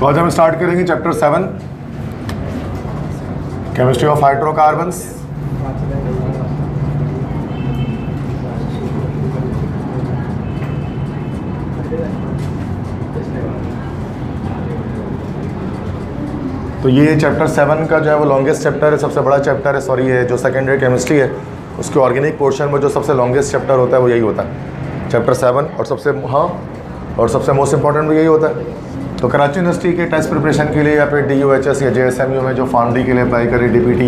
तो आज हम स्टार्ट करेंगे चैप्टर 7 केमिस्ट्री ऑफ हाइड्रोकार्बन्स। तो ये चैप्टर 7 का जो है वो लॉन्गेस्ट चैप्टर है, सबसे बड़ा चैप्टर है। सॉरी, ये जो सेकेंडरी केमिस्ट्री है उसके ऑर्गेनिक पोर्शन में जो सबसे लॉन्गेस्ट चैप्टर होता है वो यही होता है, चैप्टर 7। और सबसे मोस्ट इंपॉर्टेंट भी यही होता है। तो कराची यूनिवर्सिटी के टेस्ट प्रिपरेशन के लिए या फिर DUHS या JSMU में जो फार्मडी के लिए अप्लाई करे, DPT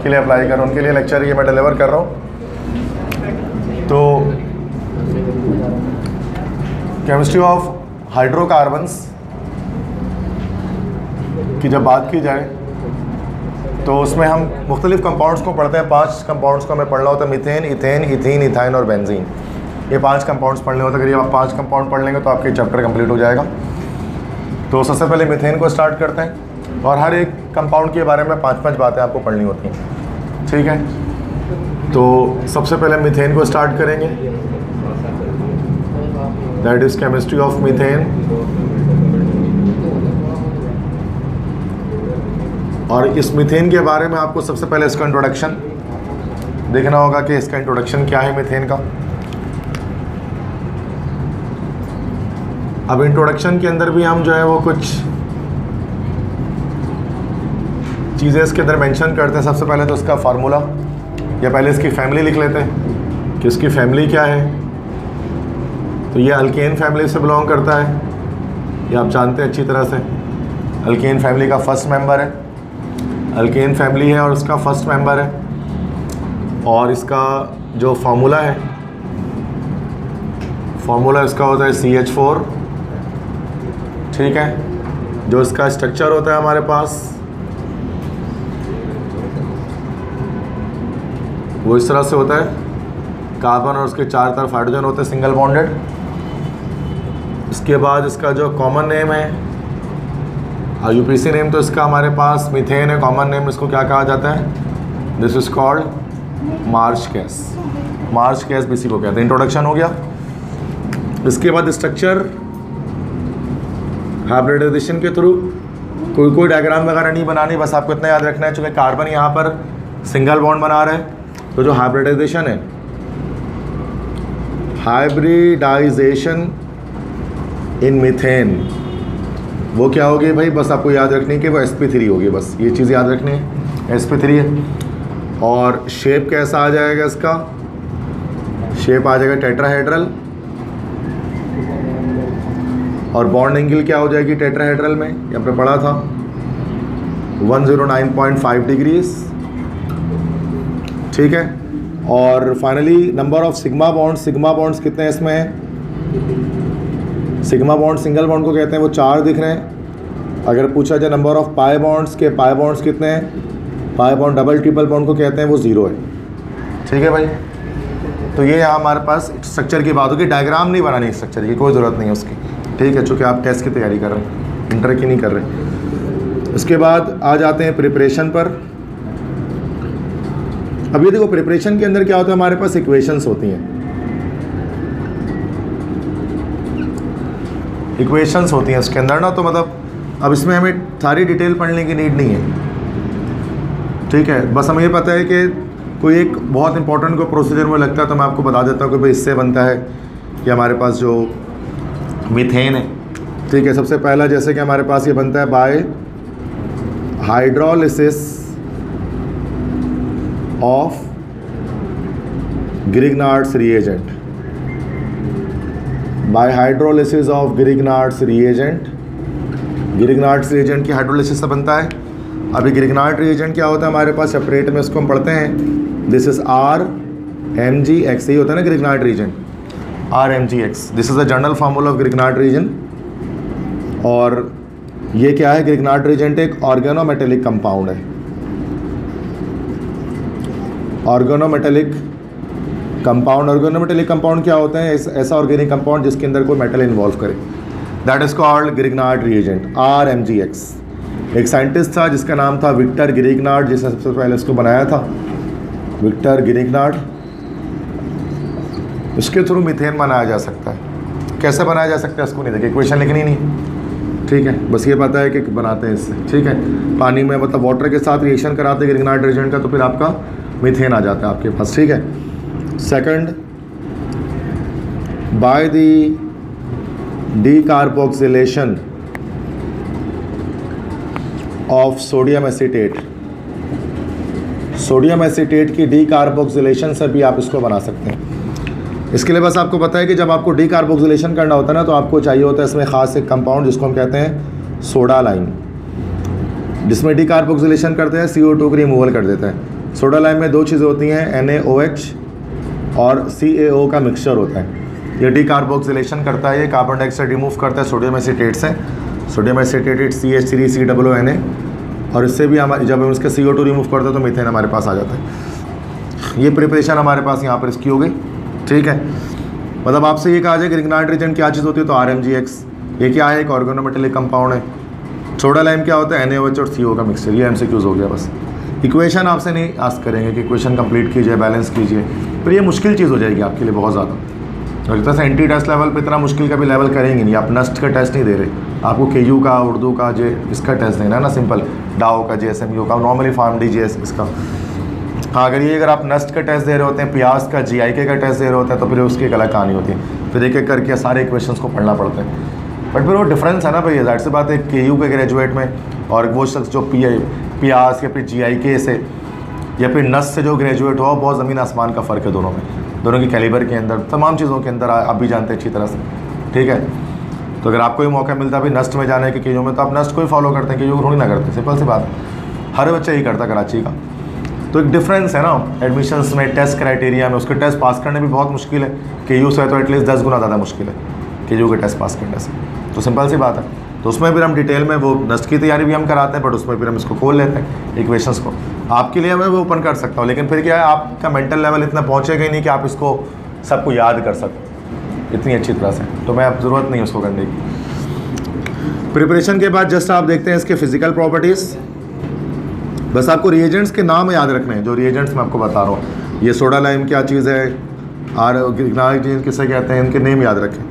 के लिए अप्लाई कर, उनके लिए लेक्चर ये मैं डिलीवर कर रहा हूँ। तो केमिस्ट्री ऑफ हाइड्रोकार्बन्स की जब बात की जाए तो उसमें हम मुख्तलिफ कंपाउंड्स को पढ़ते हैं। 5 कंपाउंड्स को हमें पढ़ना होता है, मीथेन, इथेन, इथीन, इथाइन और बेंजीन। ये 5 कंपाउंड्स पढ़ने होते हैं। अगर ये आप 5 कंपाउंड पढ़ लेंगे तो आपके चैप्टर कंप्लीट हो जाएगा। तो सबसे पहले मीथेन को स्टार्ट करते हैं और हर एक कंपाउंड के बारे में 5-5 बातें आपको पढ़नी होती हैं, ठीक है। तो सबसे पहले मीथेन को स्टार्ट करेंगे, that is chemistry of methane. और इस मीथेन के बारे में आपको सबसे पहले इसका इंट्रोडक्शन देखना होगा कि इसका इंट्रोडक्शन क्या है मीथेन का। अब इंट्रोडक्शन के अंदर भी हम जो है वो कुछ चीज़ें इसके अंदर मेंशन करते हैं। सबसे पहले तो इसका फार्मूला, या पहले इसकी फैमिली लिख लेते हैं कि इसकी फैमिली क्या है। तो ये अल्केन फैमिली से बिलोंग करता है, ये आप जानते हैं अच्छी तरह से। अल्केन फैमिली का फर्स्ट मेंबर है, अल्केन फैमिली है और उसका फर्स्ट मेंबर है। और इसका जो फार्मूला है, फार्मूला इसका होता है CH4, ठीक है। जो इसका स्ट्रक्चर होता है हमारे पास वो इस तरह से होता है, कार्बन और उसके चार तरफ हाइड्रोजन होते हैं सिंगल बॉन्डेड। इसके बाद इसका जो कॉमन नेम है, UPC नेम तो इसका हमारे पास मीथेन है। कॉमन नेम इसको क्या कहा जाता है? This is called March gas. March gas भी इसी को कहते हैं। इंट्रोडक्शन हो गया। इसके बाद स्ट्रक्चर हाइब्रिडाइजेशन के थ्रू, कोई डायग्राम वगैरह नहीं बनानी, बस आपको इतना याद रखना है चूँकि कार्बन यहाँ पर सिंगल बॉन्ड बना रहे हैं, तो जो हाइब्रिडाइजेशन है, हाइब्रिडाइजेशन इन मीथेन, वो क्या होगी भाई? बस आपको याद रखनी है कि वो sp3 होगी। बस ये चीज़ याद रखनी है, sp3 है। और शेप कैसा आ जाएगा इसका? शेप आ जाएगा टेट्राहेड्रल। और बॉन्ड एंगल क्या हो जाएगी टेट्राहेड्रल में? यहाँ पे पढ़ा था 109.5 डिग्रीज, ठीक है। और finally number of sigma bonds कितने हैं इसमें? सिग्मा बॉन्ड सिंगल बॉन्ड को कहते हैं, वो 4 दिख रहे हैं। अगर पूछा जाए नंबर ऑफ पाई बॉन्ड्स के, पाई बॉन्ड्स कितने हैं? Pi bond double triple bond को कहते हैं, वो 0 है, ठीक है भाई। तो ये यहाँ हमारे पास स्ट्रक्चर की बात होगी। डायग्राम नहीं बनानी स्ट्रक्चर की, कोई ज़रूरत नहीं है उसकी, ठीक है, चूँकि आप टेस्ट की तैयारी कर रहे हैं, इंटर की नहीं कर रहे। इसके बाद आ जाते हैं प्रिपरेशन पर। अब ये देखो, प्रिपरेशन के अंदर क्या होता है, हमारे पास इक्वेशंस होती हैं। इक्वेशंस होती हैं इसके अंदर ना, तो मतलब अब इसमें हमें सारी डिटेल पढ़ने की नीड नहीं है, ठीक है। बस हमें ये पता है कि कोई एक बहुत इंपॉर्टेंट कोई प्रोसीजर में लगता है तो मैं आपको बता देता हूँ कि भाई इससे बनता है कि हमारे पास जो मीथेन है, ठीक है। सबसे पहला जैसे कि हमारे पास ये बनता है bye hydrolysis of Grignard's reagent. Bye hydrolysis of Grignard's reagent, Grignard's reagent की हाइड्रोलिसिस से बनता है। अभी ग्रिग्नार्ड रिएजेंट क्या होता है हमारे पास सेपरेट में, इसको हम पढ़ते हैं, दिस इज RMgX। यही होता है ना Grignard reagent, RMgX। This is the general formula of Grignard reagent. और ये क्या है? ग्रिग्नार्ड रिएजेंट एक ऑर्गेनोमेटेलिक कंपाउंड है। ऑर्गेनोमेटेलिक कंपाउंड क्या होते हैं? ऐसा ऑर्गेनिक कंपाउंड जिसके अंदर कोई मेटल इन्वॉल्व करे, that is called Grignard reagent, RMgX। एक साइंटिस्ट था जिसका नाम था विक्टर ग्रिग्नार्ड, जिसने सबसे पहले इसको बनाया था, विक्टर ग्रिग्नार्ड। इसके थ्रू मीथेन बनाया जा सकता है। कैसे बनाया जा सकता है इसको नहीं देखिए, इक्वेशन लिखनी नहीं, ठीक है, बस ये पता है कि बनाते हैं इससे। ठीक है, पानी में मतलब वाटर के साथ रिएक्शन कराते हैं ग्रिग्नाइट एजेंट का, तो फिर आपका मीथेन आ जाता है आपके पास। ठीक है, second, by the decarboxylation of sodium acetate, sodium acetate की डीकार्बोक्सिलेशन से भी आप इसको बना सकते हैं। इसके लिए बस आपको पता है कि जब आपको डीकार्बोक्सिलेशन करना होता है ना, तो आपको चाहिए होता है इसमें ख़ास एक कंपाउंड जिसको हम कहते हैं सोडा लाइम, जिसमें डीकार्बोक्सिलेशन करते हैं CO2 की रिमूवल कर देते हैं। सोडा लाइम में दो चीज़ें होती हैं, NaOH और CaO का मिक्सचर होता है। ये डीकार्बोक्सिलेशन करता है, ये कार्बन डाइऑक्साइड रिमूव करता है सोडियम एसीटेट से, सोडियम एसीटेटेड CH3COONA, और इससे भी हमारे जब हम इसका CO2 रिमूव करते हैं तो मीथेन हमारे पास आ जाता है। ये प्रिपरेशन हमारे पास यहाँ पर इसकी हो गई। ठीक है, मतलब आपसे ये कहा जाए कि ग्रिग्नाइट एजेंट क्या चीज़ होती है, तो RMGX, ये क्या है, एक ऑर्गेनोमेटेलिक कंपाउंड है। सोडा लाइम क्या होता है, NaOH और CO का मिक्सचर। ये MCQs हो गया बस। इक्वेशन आपसे नहीं आस्क करेंगे कि इक्वेशन कंप्लीट कीजिए, बैलेंस कीजिए, पर ये मुश्किल चीज़ हो जाएगी आपके लिए बहुत ज़्यादा। और जैसे एंटी टेस्ट लेवल पे इतना मुश्किल का भी लेवल करेंगे नहीं, आप नस्ट का टेस्ट नहीं दे रहे, आपको KU का, उर्दू का, इसका टेस्ट देना है ना, सिंपल डाओ का, JSMU का, नॉर्मली फार्म DGS इसका। हाँ, अगर आप नस्ट का टेस्ट दे रहे होते हैं, प्यास का, GIK का टेस्ट दे रहे होते हैं, तो फिर उसकी एक अलग कहानी होती है, फिर एक एक करके सारे इक्वेशंस को पढ़ना पड़ता है। बट फिर वो डिफरेंस है ना भाई, जाहिर सी बात है, KU के ग्रेजुएट में और वो शख्स जो प्यास या फिर GIK से या फिर नस्ट से जो ग्रेजुएट हो, बहुत ज़मीन आसमान का फ़र्क है दोनों में, दोनों की कैलिबर के अंदर, तमाम चीज़ों के अंदर आप भी जानते हैं अच्छी तरह से। ठीक है, तो अगर आपको ही मौका मिलता है नस्ट में जाने के KU में, तो आप नस्ट को ही फॉलो करते हैं, KU थोड़ी ना करते, सिंपल सी बात है, हर बच्चा ही करता कराची का। तो एक डिफरेंस है ना एडमिशन्स में, टेस्ट क्राइटेरिया में, उसके टेस्ट पास करने भी बहुत मुश्किल है। KU से तो एटलीस्ट 10 गुना ज़्यादा मुश्किल है KU के टेस्ट पास करने से, तो सिंपल सी बात है। तो उसमें फिर हम डिटेल में वो नस्ट की तैयारी भी हम कराते हैं, बट उसमें फिर हम इसको खोल लेते हैं इक्वेशंस को। आपके लिए मैं वो ओपन कर सकता हूँ, लेकिन फिर क्या है, आपका मेंटल लेवल इतना पहुँचेगा ही नहीं कि आप इसको सबको याद कर सको इतनी अच्छी तरह से, तो मैं अब ज़रूरत नहीं उसको करने की। प्रिपरेशन के बाद जस्ट आप देखते हैं इसके फिजिकल प्रॉपर्टीज़। बस आपको रिएजेंट्स के नाम याद रखने हैं, जो रिएजेंट्स मैं आपको बता रहा हूँ। ये सोडा लाइम क्या चीज़ है, ग्रिग्नाइट एजेंट किसे कहते हैं, इनके नेम याद रखें।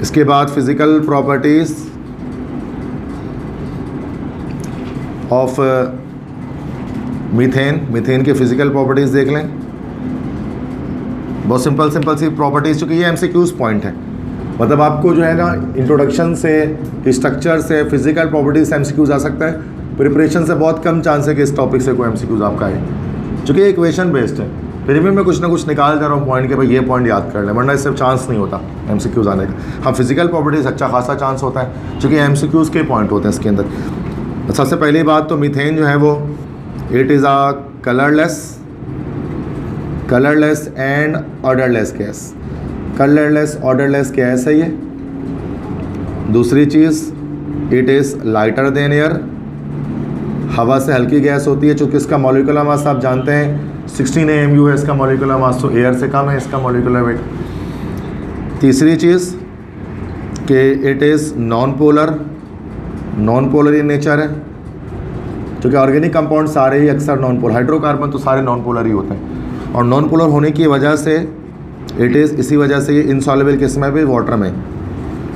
इसके बाद physical properties of methane, methane के फिज़िकल प्रॉपर्टीज़ देख लें। बहुत सिंपल सी प्रॉपर्टीज़, चूँकि ये MCQs पॉइंट है, मतलब आपको जो है ना इंट्रोडक्शन से, स्ट्रक्चर से, फिज़िकल प्रॉपर्टीज़ से MCQs आ सकता है। प्रिपरेशन से बहुत कम चांस है कि इस टॉपिक से कोई MCQs आपका आए, चूँकि ये इक्वेशन बेस्ड है। फिर भी मैं कुछ ना कुछ निकाल जा रहा हूँ पॉइंट के, भाई ये पॉइंट याद कर लें, वरना इससे चांस नहीं होता MCQs आने का। हाँ, फिजिकल प्रॉपर्टीज़ अच्छा खासा चांस होता है, चूँकि MCQs के पॉइंट होते हैं इसके अंदर। सबसे पहली बात तो मीथेन जो है वो it is a colourless and odourless gas. Colourless odourless gas है ये। दूसरी चीज़, it is lighter than air, हवा से हल्की गैस होती है, चूँकि इसका मॉलिक्यूलर मास आप जानते हैं 16 AMU है इसका मॉलिक्यूलर मास, तो एयर से कम है इसका मॉलिक्यूलर वेट। तीसरी चीज़ कि it is non polar in nature है, क्योंकि ऑर्गेनिक कंपाउंड सारे ही अक्सर नॉन पोलर, हाइड्रोकार्बन तो सारे नॉन पोलर ही होते हैं, और नॉन पोलर होने की वजह से इट इज़, इसी वजह से ये इनसॉल्युबल किस में भी, वाटर में,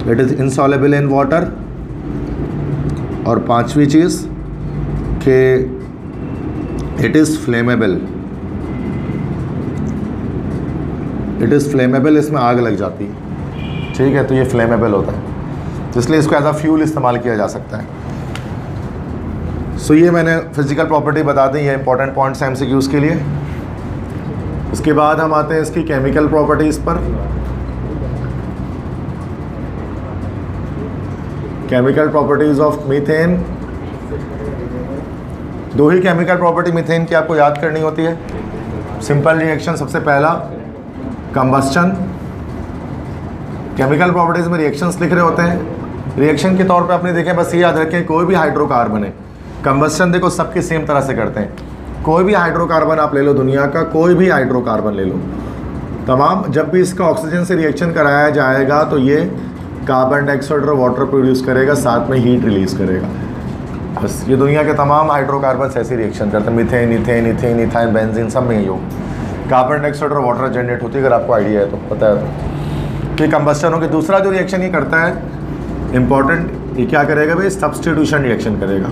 it is insoluble in water. और पांचवी चीज़ कि इट इज़ फ्लेमेबल, इसमें आग लग जाती है। ठीक है, तो ये फ्लेमेबल होता है, तो इसलिए इसको एज अ फ्यूल इस्तेमाल किया जा सकता है। सो ये मैंने फिजिकल प्रॉपर्टी बता दी, ये इंपॉर्टेंट पॉइंट्स हैं MCQs के लिए। इसके बाद हम आते हैं इसकी केमिकल प्रॉपर्टीज़ पर। केमिकल प्रॉपर्टीज़ ऑफ मीथेन, दो ही केमिकल प्रॉपर्टी मीथेन की आपको याद करनी होती है। सिंपल रिएक्शन, सबसे पहला कंबस्चन। केमिकल प्रॉपर्टीज़ में रिएक्शंस लिख रहे होते हैं, रिएक्शन के तौर पे आपने देखें, बस ये याद रखें कोई भी हाइड्रोकार्बन है, कंबस्चन देखो सबके सेम तरह से करते हैं। कोई भी हाइड्रोकार्बन आप ले लो, दुनिया का कोई भी हाइड्रोकार्बन ले लो, तमाम जब भी इसका ऑक्सीजन से रिएक्शन कराया जाएगा तो ये कार्बन डाइऑक्साइड और वाटर प्रोड्यूस करेगा, साथ में हीट रिलीज़ करेगा। बस ये दुनिया के तमाम हाइड्रोकार्बन ऐसी रिएक्शन करते हैं, मीथेन, इथेन, इथाइन, बेंजीन, सब में ही हो कार्बन डाइऑक्साइड और वाटर जनरेट होती है। अगर आपको आइडिया है तो पता है तो कि कंबस्टन हो। कि दूसरा जो रिएक्शन ये करता है, इम्पॉर्टेंट ये क्या करेगा भाई, सब्स्टिट्यूशन रिएक्शन करेगा,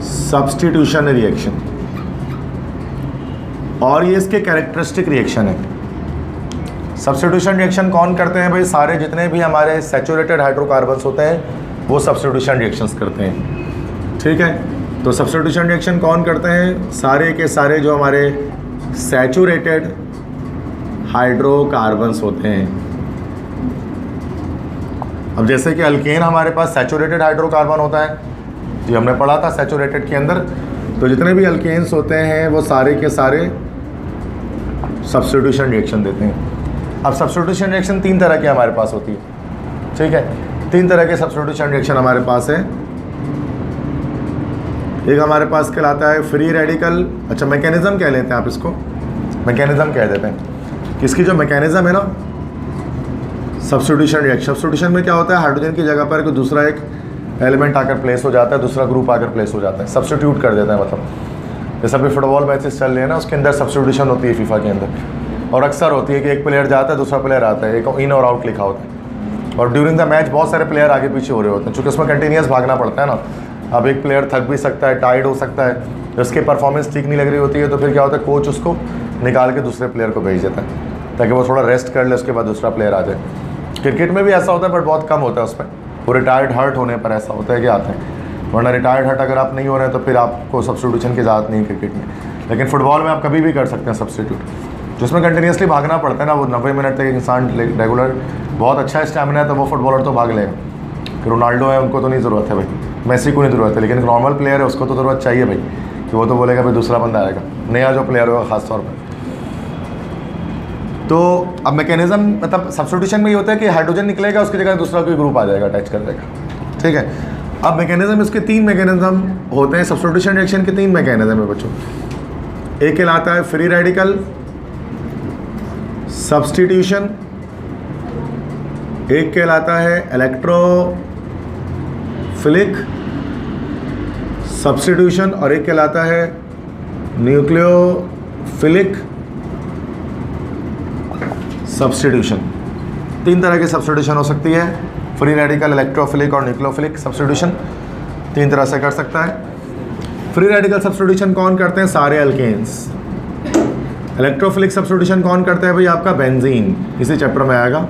सब्स्टिट्यूशन रिएक्शन, और ये इसके कैरेक्टरिस्टिक रिएक्शन है। सब्स्टिट्यूशन रिएक्शन कौन करते हैं भाई, सारे जितने भी हमारे सैचुरेटेड हाइड्रोकार्बन्स होते हैं वो सब्स्टिट्यूशन रिएक्शंस करते हैं। ठीक है, तो सब्स्टिट्यूशन रिएक्शन कौन करते हैं, सारे के सारे जो हमारे सैचुरेटेड हाइड्रोकार्बन्स होते हैं। अब जैसे कि अल्केन हमारे पास सैचुरेटेड हाइड्रोकार्बन होता है, जी हमने पढ़ा था सैचुरेटेड के अंदर, तो जितने भी अल्केन्स होते हैं वो सारे के सारे सब्स्टिट्यूशन रिएक्शन देते हैं। अब सब्स्टिट्यूशन रिएक्शन 3 तरह की हमारे पास होती है। ठीक है, 3 तरह के सब्स्टिट्यूशन रिएक्शन हमारे पास है। एक हमारे पास कहलाता है फ्री रेडिकल, अच्छा मैकेनिज्म कह लेते हैं आप इसको, मैकेनिज्म कह देते हैं कि इसकी जो मैकेनिज्म है ना सब्स्टिट्यूशन रिएक्शन, सब्स्टिट्यूशन में क्या होता है, हाइड्रोजन की जगह पर कोई दूसरा एक एलिमेंट आकर प्लेस हो जाता है, दूसरा ग्रुप आकर प्लेस हो जाता है, सब्स्टिट्यूट कर देता है। मतलब जैसे अभी फुटबॉल मैचेस चल रहे हैं ना, उसके अंदर सब्स्टिट्यूशन होती है फीफा के अंदर, और अक्सर होती है कि एक प्लेयर जाता है दूसरा प्लेयर आता है, एक इन और आउट लिखा होता है, और ड्यूरिंग द मैच बहुत सारे प्लेयर आगे पीछे हो रहे होते हैं, चूँकि उसमें कंटिन्यूस भागना पड़ता है ना। अब एक प्लेयर थक भी सकता है, टायर्ड हो सकता है, उसकी परफॉर्मेंस ठीक नहीं लग रही होती है, तो फिर क्या होता है, कोच उसको निकाल के दूसरे प्लेयर को भेज देता है ताकि वो थोड़ा रेस्ट कर ले, उसके बाद दूसरा प्लेयर आ जाए। क्रिकेट में भी ऐसा होता है बट बहुत कम होता है उसमें, वो रिटायर्ड हर्ट होने पर ऐसा होता है कि आते हैं, वरना रिटायर्ड हर्ट अगर आप नहीं हो रहे हैं तो फिर आपको सब्स्टिट्यूशन की ज़रूरत नहीं है क्रिकेट में। लेकिन फुटबॉल में आप कभी भी कर सकते हैं सब्स्टिट्यूट, जिसमें कंटिन्यूसली भागना पड़ता है ना, वो 90 मिनट तक इंसान रेगुलर, बहुत अच्छा स्टैमिना है तो वो फुटबॉलर तो भाग लेगा। कि रोनाल्डो है उनको तो नहीं ज़रूरत है भाई, मेसी को नहीं ज़रूरत है, लेकिन एक नॉर्मल प्लेयर है उसको तो ज़रूरत चाहिए भाई, कि वो तो बोलेगा भाई दूसरा बंदा आएगा, नया जो प्लेयर होगा ख़ास तौर पर। तो अब मैकेनिज्म मतलब सब्स्टिट्यूशन में ये होता है कि हाइड्रोजन निकलेगा, उसकी जगह दूसरा कोई ग्रुप आ जाएगा, अटैच कर देगा। ठीक है, अब मैकेनिज्म, इसके 3 मैकेनिज्म होते हैं सब्स्टिट्यूशन रिएक्शन के, 3 मैकेनिज्म है बच्चों। एक कहलाता है फ्री रेडिकल सब्स्टिट्यूशन, एक कहलाता है इलेक्ट्रोफिलिक सब्स्टिट्यूशन, और एक कहलाता है न्यूक्लियोफिलिक सब्स्टिट्यूशन। 3 तरह की सब्स्टिट्यूशन हो सकती है, फ्री रेडिकल, इलेक्ट्रोफिलिक और न्यूक्लियोफिलिक सब्स्टिट्यूशन 3 तरह से कर सकता है। फ्री रेडिकल सब्स्टिट्यूशन कौन करते हैं, सारे अल्केन्स। इलेक्ट्रोफिलिक सब्स्टिट्यूशन कौन करता है भाई, आपका बेंजीन, इसी चैप्टर में आएगा।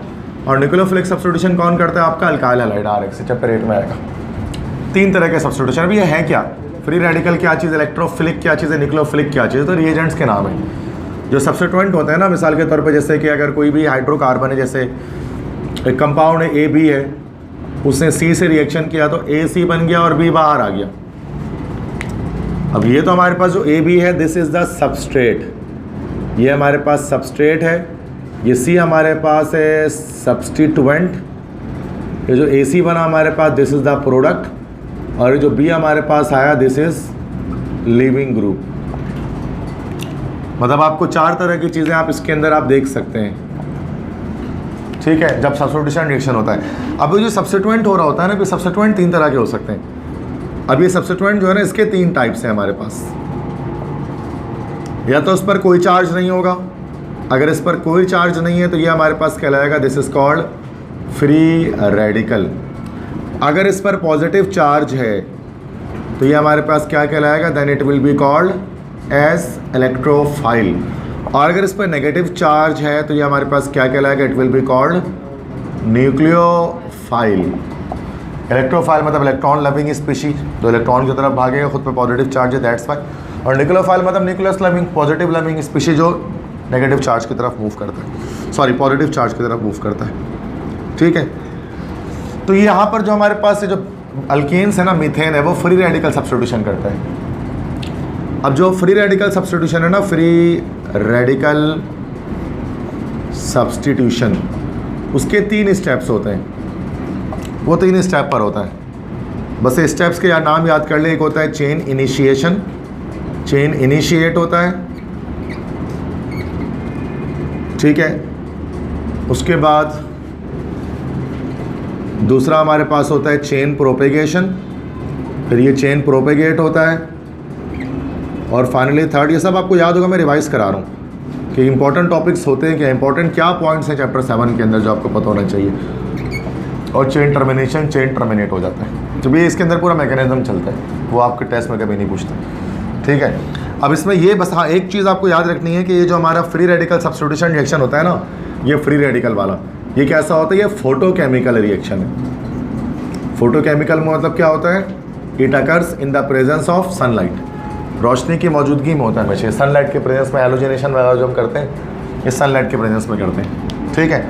और न्यूक्लियोफिलिक सब्स्टिट्यूशन कौन करता है, आपका अल्काइल हैलाइड RX, चैप्टर 8 में आएगा। 3 तरह के सब्स्टिट्यूशन। अभी ये है क्या, फ्री रेडिकल क्या चीज़, इलेक्ट्रोफिलिक क्या चीज़ है, न्यूक्लियोफिलिक क्या चीज़ है, तो रिएजेंट्स के नाम है जो सब्स्टिट्यूएंट होते हैं ना। मिसाल के तौर पे जैसे कि अगर कोई भी हाइड्रोकार्बन है, जैसे एक कंपाउंड है AB है, उसने C से रिएक्शन किया तो AC बन गया और B बाहर आ गया। अब ये तो हमारे पास जो AB है, दिस इज़ द सबस्ट्रेट, ये हमारे पास सबस्ट्रेट है, ये C हमारे पास है सब्स्टिट्यूएंट, ये जो AC बना हमारे पास दिस इज़ द प्रोडक्ट, और ये जो B हमारे पास आया दिस इज़ लिविंग ग्रुप। मतलब आपको 4 तरह की चीज़ें आप इसके अंदर आप देख सकते हैं। ठीक है, जब सब्स्टिट्यूशन रिएक्शन होता है। अब जो सब्स्टिट्यूएंट हो रहा होता है ना, फिर सब्स्टिट्यूएंट 3 तरह के हो सकते हैं। अब ये सब्स्टिट्यूएंट जो है ना, इसके 3 टाइप्स हैं हमारे पास। या तो इस पर कोई चार्ज नहीं होगा, अगर इस पर कोई चार्ज नहीं है तो ये हमारे पास कहलाएगा this is called free radical. अगर इस पर पॉजिटिव चार्ज है तो ये हमारे पास क्या कहलाएगा, then it will be called as electrophile. और अगर इस पर नेगेटिव चार्ज है तो ये हमारे पास क्या कहलाएगा, it will be called nucleophile. Electrophile मतलब इलेक्ट्रॉन लविंग स्पीशीज, जो इलेक्ट्रॉन की तरफ भागेगा, खुद पे पॉजिटिव चार्ज है, दैट्स वाई। और न्यूक्लियोफाइल मतलब nucleus loving, positive loving species जो नेगेटिव चार्ज की तरफ मूव करता है, सॉरी पॉजिटिव चार्ज की तरफ मूव करता है। ठीक है, तो यहाँ पर जो हमारे पास जो अल्केन्स है ना, मीथेन है, वो फ्री रेडिकल सब्स्टिट्यूशन करता है। अब जो फ्री रेडिकल सब्स्टिट्यूशन है ना, फ्री रेडिकल सब्स्टिट्यूशन, उसके 3 स्टेप्स होते हैं, वो 3 स्टेप पर होता है। बस ये स्टेप्स के नाम याद कर ले। एक होता है चेन इनिशिएशन, चेन इनिशिएट होता है, ठीक है। उसके बाद दूसरा हमारे पास होता है चेन प्रोपेगेशन, फिर ये चेन प्रोपेगेट होता है, और फाइनली थर्ड। ये सब आपको याद होगा, मैं रिवाइज करा रहा हूँ कि इंपॉर्टेंट टॉपिक्स होते हैं क्या, इंपॉर्टेंट क्या पॉइंट्स हैं चैप्टर 7 के अंदर जो आपको पता होना चाहिए। और चेन टर्मिनेशन, चेन टर्मिनेट हो जाता है। तो भी इसके अंदर पूरा मैकेनिज्म चलता है, वो आपके टेस्ट में कभी नहीं पूछते, ठीक है। अब इसमें ये बस हाँ एक चीज़ आपको याद रखनी है कि ये जो हमारा फ्री रेडिकल सब्स्टिट्यूशन रिएक्शन होता है ना, ये फ्री रेडिकल वाला, ये कैसा होता है, ये फोटोकेमिकल रिएक्शन है। फोटोकेमिकल में मतलब क्या होता है, it occurs in the presence of sunlight, रोशनी की मौजूदगी में होता है हमेशा। सनलाइट के प्रेजेंस में हैलोजनेशन वगैरह जो हम करते हैं, ये सनलाइट के प्रेजेंस में करते हैं, ठीक है।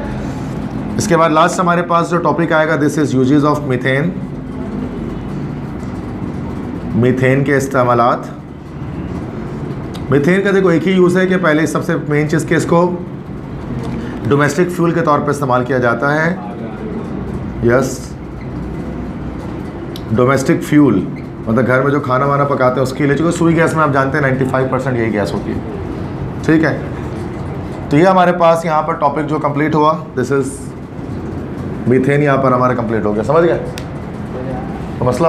इसके बाद लास्ट हमारे पास जो टॉपिक आएगा, this is uses of methane, methane के इस्तेमालात। मीथेन का देखो एक ही यूज़ है कि पहले सबसे मेन चीज़ के इसको डोमेस्टिक फ्यूल के तौर पे इस्तेमाल किया जाता है। यस, डोमेस्टिक फ्यूल मतलब घर में जो खाना वाना पकाते हैं उसके लिए, चूँकि सुई गैस में आप जानते हैं 95% यही गैस होती है, ठीक है। तो ये हमारे पास यहाँ पर टॉपिक जो कंप्लीट हुआ, दिस इज़ मीथेन, यहाँ पर हमारा कंप्लीट हो गया, समझ गए तो मसला।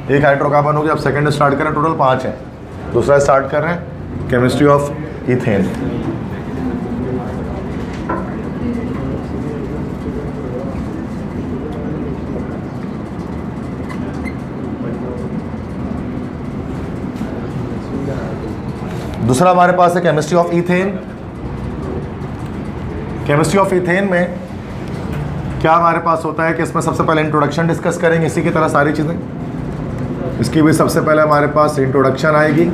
एक हाइड्रोकार्बन हो गया, अब सेकंड स्टार्ट करें, टोटल 5 है, दूसरा स्टार्ट कर रहे हैं केमिस्ट्री ऑफ इथेन। दूसरा हमारे पास है chemistry of ethane. Chemistry of ethane में क्या हमारे पास होता है कि इसमें सबसे पहले इंट्रोडक्शन डिस्कस करेंगे, इसी की तरह सारी चीज़ें। इसकी भी सबसे पहले हमारे पास इंट्रोडक्शन आएगी,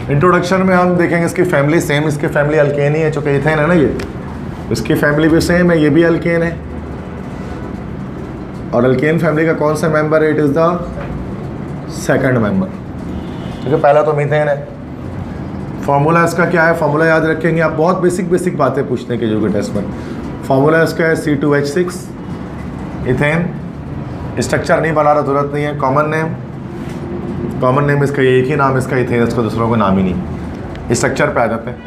इंट्रोडक्शन में हम देखेंगे इसकी फैमिली सेम, इसकी फैमिली अल्केन ही है, चूँकि इथेन है ना ये, इसकी फैमिली भी सेम है, ये भी अल्केन है। और अल्केन फैमिली का कौन सा मेंबर है, it is the second member, क्योंकि पहला तो मीथेन है। फार्मूला इसका क्या है, फार्मूला याद रखेंगे आप, बहुत बेसिक बातें पूछने के जो टेस्ट में। फार्मूला इसका है C2H6 इथेन। स्ट्रक्चर नहीं बना रहा, जरूरत नहीं है। कॉमन नेम इसका एक ही नाम इसका इथेन, इसका दूसरों का नाम ही नहीं, स्ट्रक्चर पे आ जाते हैं।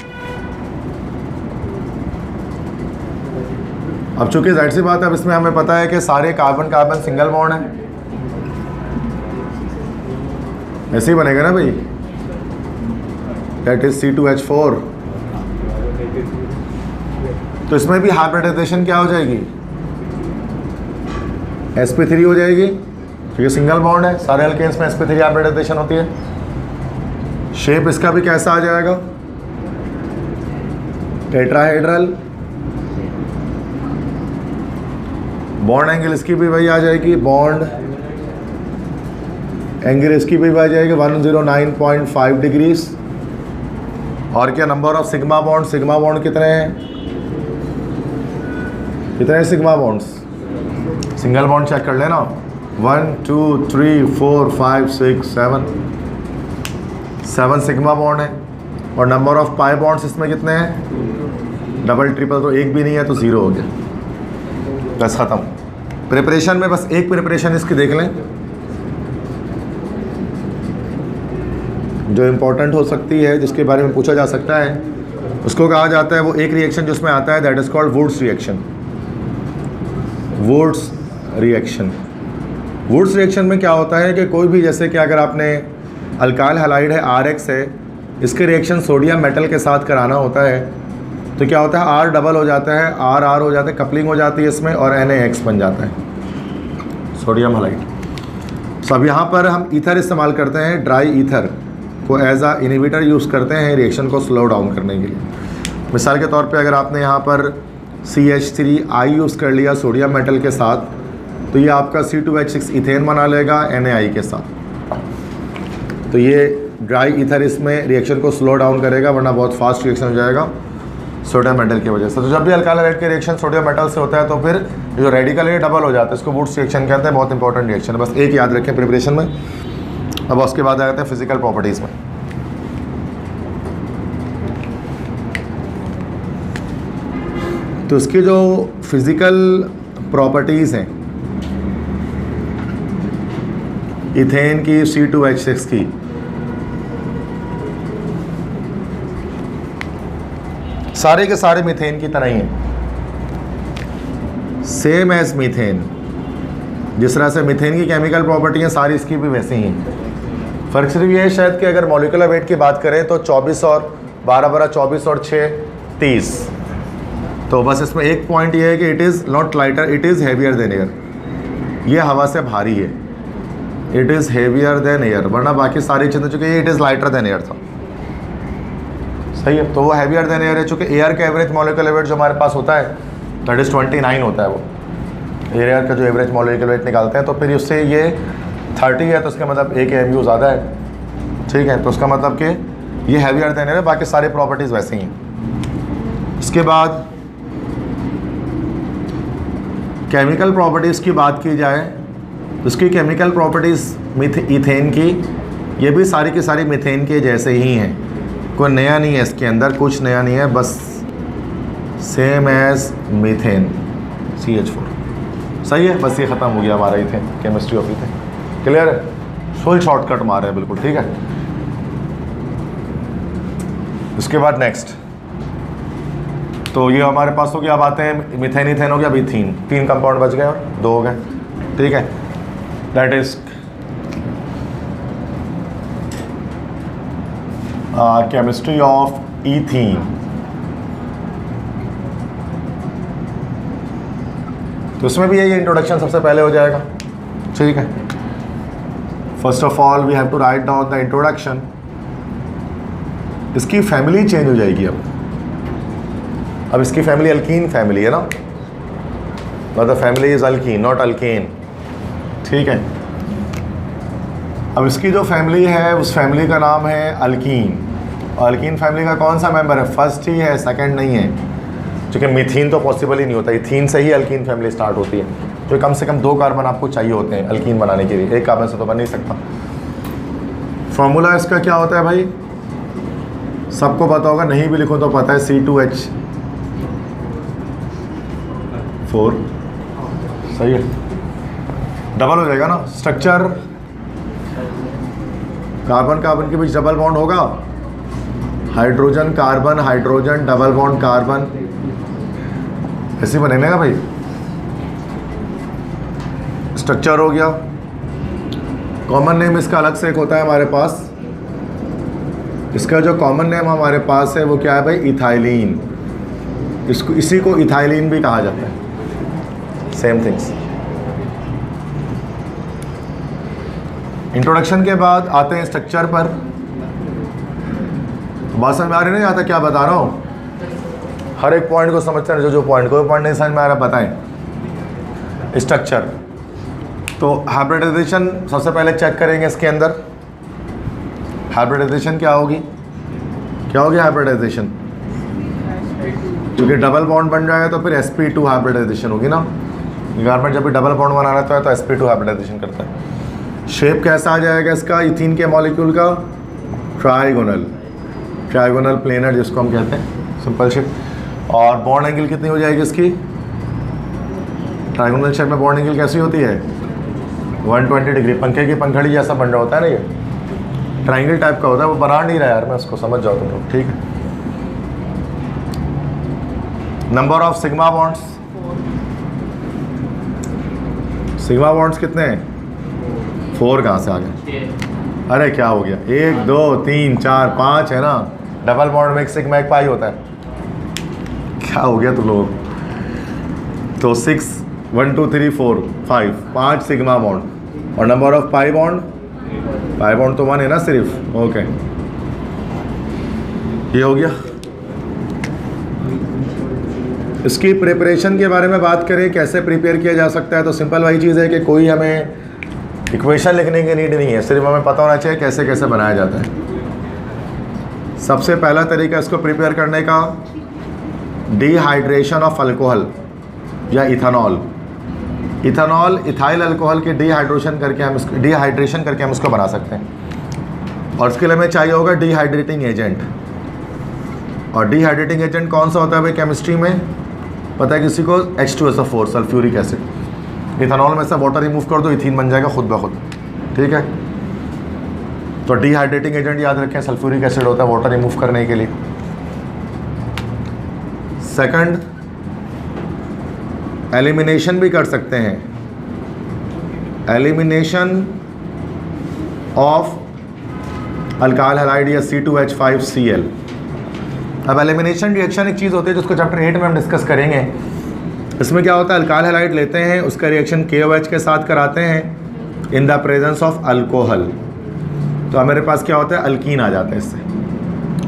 अब चूंकि जाहिर सी बात है, अब इसमें हमें पता है कि सारे कार्बन कार्बन सिंगल बॉन्ड है, ऐसे ही बनेगा ना भाई, दैट इज C2H4। तो इसमें भी हाइब्रिडाइजेशन क्या हो जाएगी, sp3 हो जाएगी, क्योंकि सिंगल बॉन्ड है। सारे अल्केन्स में sp3 हाइब्रिडाइजेशन होती है। शेप इसका भी कैसा आ जाएगा, टेट्राहेड्रल। बॉन्ड एंगल इसकी भी वही आ जाएगी, बॉन्ड एंगल इसकी भी आ जाएगी 109.5 डिग्रीज। और क्या number of sigma bond, sigma bond कितने हैं, कितने हैं sigma bonds, single bond check कर लेना, 1 2 3 4 5 6 7 सिग्मा बॉन्ड है। और नंबर ऑफ पाई बॉन्ड्स इसमें कितने हैं, डबल ट्रिपल तो एक भी नहीं है, तो 0 हो गया, बस ख़त्म। प्रिपरेशन में बस एक प्रिपरेशन इसकी देख लें जो इम्पोर्टेंट हो सकती है, जिसके बारे में पूछा जा सकता है, उसको कहा जाता है, वो एक रिएक्शन जिसमें आता है, that is called Wurtz reaction. Wurtz reaction, Wurtz reaction में क्या होता है कि कोई भी, जैसे कि अगर आपने अल्काइल हैलाइड है RX है, इसके रिएक्शन सोडियम मेटल के साथ कराना होता है, तो क्या होता है, R डबल हो जाता है, R हो जाता है, कपलिंग हो जाती है इसमें, और NaX बन जाता है, सोडियम हैलाइड। तो अब यहाँ पर हम ईथर इस्तेमाल करते हैं, ड्राई ईथर को एज आ इनहिबिटर यूज़ करते हैं रिएक्शन को स्लो डाउन करने के लिए। मिसाल के तौर पे अगर आपने यहाँ पर CH3I यूज़ कर लिया सोडियम मेटल के साथ, तो ये आपका C2H6 इथेन बना लेगा NaI के साथ। तो ये ड्राई ईथर इसमें रिएक्शन को स्लो डाउन करेगा, वरना बहुत फास्ट रिएक्शन हो जाएगा सोडियम मेटल की वजह से। तो जब भी अल्काइल हैलाइड के रिएक्शन सोडियम मेटल से होता है, तो फिर जो रेडिकल है डबल हो जाता है, इसको वुड्स रिएक्शन कहते हैं। बहुत इंपॉर्टेंट रिएक्शन है, बस एक याद रखें प्रिपरेशन में। अब उसके बाद आ जाते हैं फिजिकल प्रॉपर्टीज़ में। तो इसकी जो फिजिकल प्रॉपर्टीज़ हैं इथेन की, C2H6 की, सारे के सारे मीथेन की तरह ही हैं, सेम एज मीथेन। जिस तरह से मीथेन की केमिकल प्रॉपर्टी हैं, सारी इसकी भी वैसी ही हैं। फ़र्क सिर्फ ये है शायद कि अगर मॉलिक्यूलर वेट की बात करें तो 24 और 12 12 24 और 6 30। तो बस इसमें एक पॉइंट ये है कि it is not lighter, it is heavier than air. ये हवा से भारी है, it is heavier than air, वरना बाकी सारी चीज़ें चूँकि ये it is lighter than air था। सही है, तो वो हैवियर देन एयर है। चूँकि एयर का एवरेज मॉलिक्यूलर वेट जो हमारे पास होता है दैट इज़ 29 होता है। वो एयर का जो एवरेज मॉलिक्यूलर वेट निकालते हैं, तो फिर उससे ये 30 है, तो उसका मतलब 1 AMU ज़्यादा है। ठीक है, तो उसका मतलब कि ये हैवियर देन एयर है, बाकी सारी प्रॉपर्टीज़ वैसे ही हैं। इसके बाद केमिकल प्रॉपर्टीज़ की बात की जाए, उसकी केमिकल प्रॉपर्टीज़ ईथेन की, ये भी सारी की सारी मीथेन के जैसे ही हैं, कोई नया नहीं है इसके अंदर, कुछ नया नहीं है, बस सेम एज मीथेन CH4। सही है, बस ये ख़त्म हो गया हमारा ethane, chemistry of ethane. Clear है, फुल शॉर्टकट मारे हैं बिल्कुल। ठीक है, उसके बाद नेक्स्ट, तो ये हमारे पास हो गया। अब आते हैं मीथेन, ईथेन हो गया, अभी 3 कंपाउंड बच गए और 2 हो गए। ठीक है, that is chemistry of ethene. तो इसमें भी यही इंट्रोडक्शन सबसे पहले हो जाएगा। ठीक है, first of all we have to write down the introduction. इसकी फैमिली चेंज हो जाएगी अब इसकी फैमिली अल्कीन फैमिली है ना, मतलब family is alkyne not alkane. ठीक है, अब इसकी जो फैमिली है उस फैमिली का नाम है अल्कीन। और अल्कीन फैमिली का कौन सा मेंबर है? फर्स्ट ही है, सेकंड नहीं है, क्योंकि मीथीन तो पॉसिबल ही नहीं होता। इथीन से ही अल्कीन फैमिली स्टार्ट होती है, तो कम से कम 2 कार्बन आपको चाहिए होते हैं अल्कीन बनाने के लिए, 1 कार्बन से तो बन नहीं सकता। फॉर्मूला इसका क्या होता है भाई, सबको पता होगा, नहीं भी लिखो तो पता है, C2H4। सही है, डबल हो जाएगा ना स्ट्रक्चर, कार्बन कार्बन के बीच डबल बॉन्ड होगा, hydrogen carbon hydrogen double bond carbon, ऐसे बनेगा भाई। स्ट्रक्चर हो गया। कॉमन नेम इसका अलग से एक होता है हमारे पास, इसका जो कॉमन नेम हमारे पास है वो क्या है भाई? इथाइलिन। इसी को इथाइलिन भी कहा जाता है, सेम थिंग्स। इंट्रोडक्शन के बाद आते हैं स्ट्रक्चर पर। बात समझ में आ रही नहीं आता क्या बता रहा हूँ? हर एक पॉइंट को समझते हैं, जो पॉइंट कोई पॉइंट नहीं समझ में आ रहा बताएं। स्ट्रक्चर तो हाइब्रिडाइजेशन सबसे पहले चेक करेंगे इसके अंदर। हाइब्रिडाइजेशन क्या होगी हाइब्रिडाइजेशन? क्योंकि डबल बॉन्ड बन जाएगा तो फिर sp2 हाइब्रिडाइजेशन होगी ना। कार्बन जब भी डबल बॉन्ड बना रहता है तो sp2 हाइब्रिडाइजेशन करता है। शेप कैसा आ जाएगा इसका इथीन के मॉलिक्यूल का? ट्राइगोनल प्लेनर जिसको हम कहते हैं, सिंपल शेप। और बॉन्ड एंगल कितनी हो जाएगी इसकी? ट्राइगोनल शेप में बॉन्ड एंगल कैसी होती है? 120 डिग्री। पंखे की पंखड़ी जैसा बन रहा होता है ना, ये ट्राइंगल टाइप का होता है। वो बना नहीं रहा यार मैं उसको, समझ जाओ तुम लोग। ठीक है, number of sigma bonds, sigma bonds कितने हैं? 4 कहाँ से आ गए? अरे क्या हो गया, 1 2 3 4 5 है ना। डबल बॉन्ड में एक सिग्मा एक पाई होता है। क्या हो गया तुम लोग? तो 6 1 2 3 4 5 सिग्मा बॉन्ड। और नंबर ऑफ पाई बॉन्ड तो 1 है ना सिर्फ। ओके, ये हो गया। इसकी प्रिपरेशन के बारे में बात करें, कैसे प्रिपेयर किया जा सकता है, तो सिंपल वही चीज़ है कि कोई हमें इक्वेशन लिखने की नीड नहीं है, सिर्फ हमें पता होना चाहिए कैसे कैसे बनाया जाता है। सबसे पहला तरीका इसको प्रिपेयर करने का, डिहाइड्रेशन ऑफ अल्कोहल या इथेनॉल। इथाइल अल्कोहल के डिहाइड्रेशन करके हम इसको बना सकते हैं। और इसके लिए हमें चाहिए होगा डिहाइड्रेटिंग एजेंट। और डिहाइड्रेटिंग एजेंट कौन सा होता है भाई केमिस्ट्री में? पता है किसी को? H2SO4 sulphuric acid. इथेनॉल में से वाटर रिमूव कर दो, इथीन बन जाएगा खुद ब खुद। ठीक है, तो डिहाइड्रेटिंग एजेंट याद रखें, सल्फ्यूरिक एसिड होता है वाटर रिमूव करने के लिए। सेकंड, एलिमिनेशन भी कर सकते हैं, एलिमिनेशन ऑफ अल्काइल हैलाइड या C2H5Cl। अब एलिमिनेशन रिएक्शन एक चीज़ होती है जिसको चैप्टर 8 में हम डिस्कस करेंगे। इसमें क्या होता है, अल्काइल हैलाइड लेते हैं, उसका रिएक्शन KOH के साथ कराते हैं इन द प्रेजेंस ऑफ अल्कोहल, तो हमारे पास क्या होता है, अल्कीन आ जाता है इससे,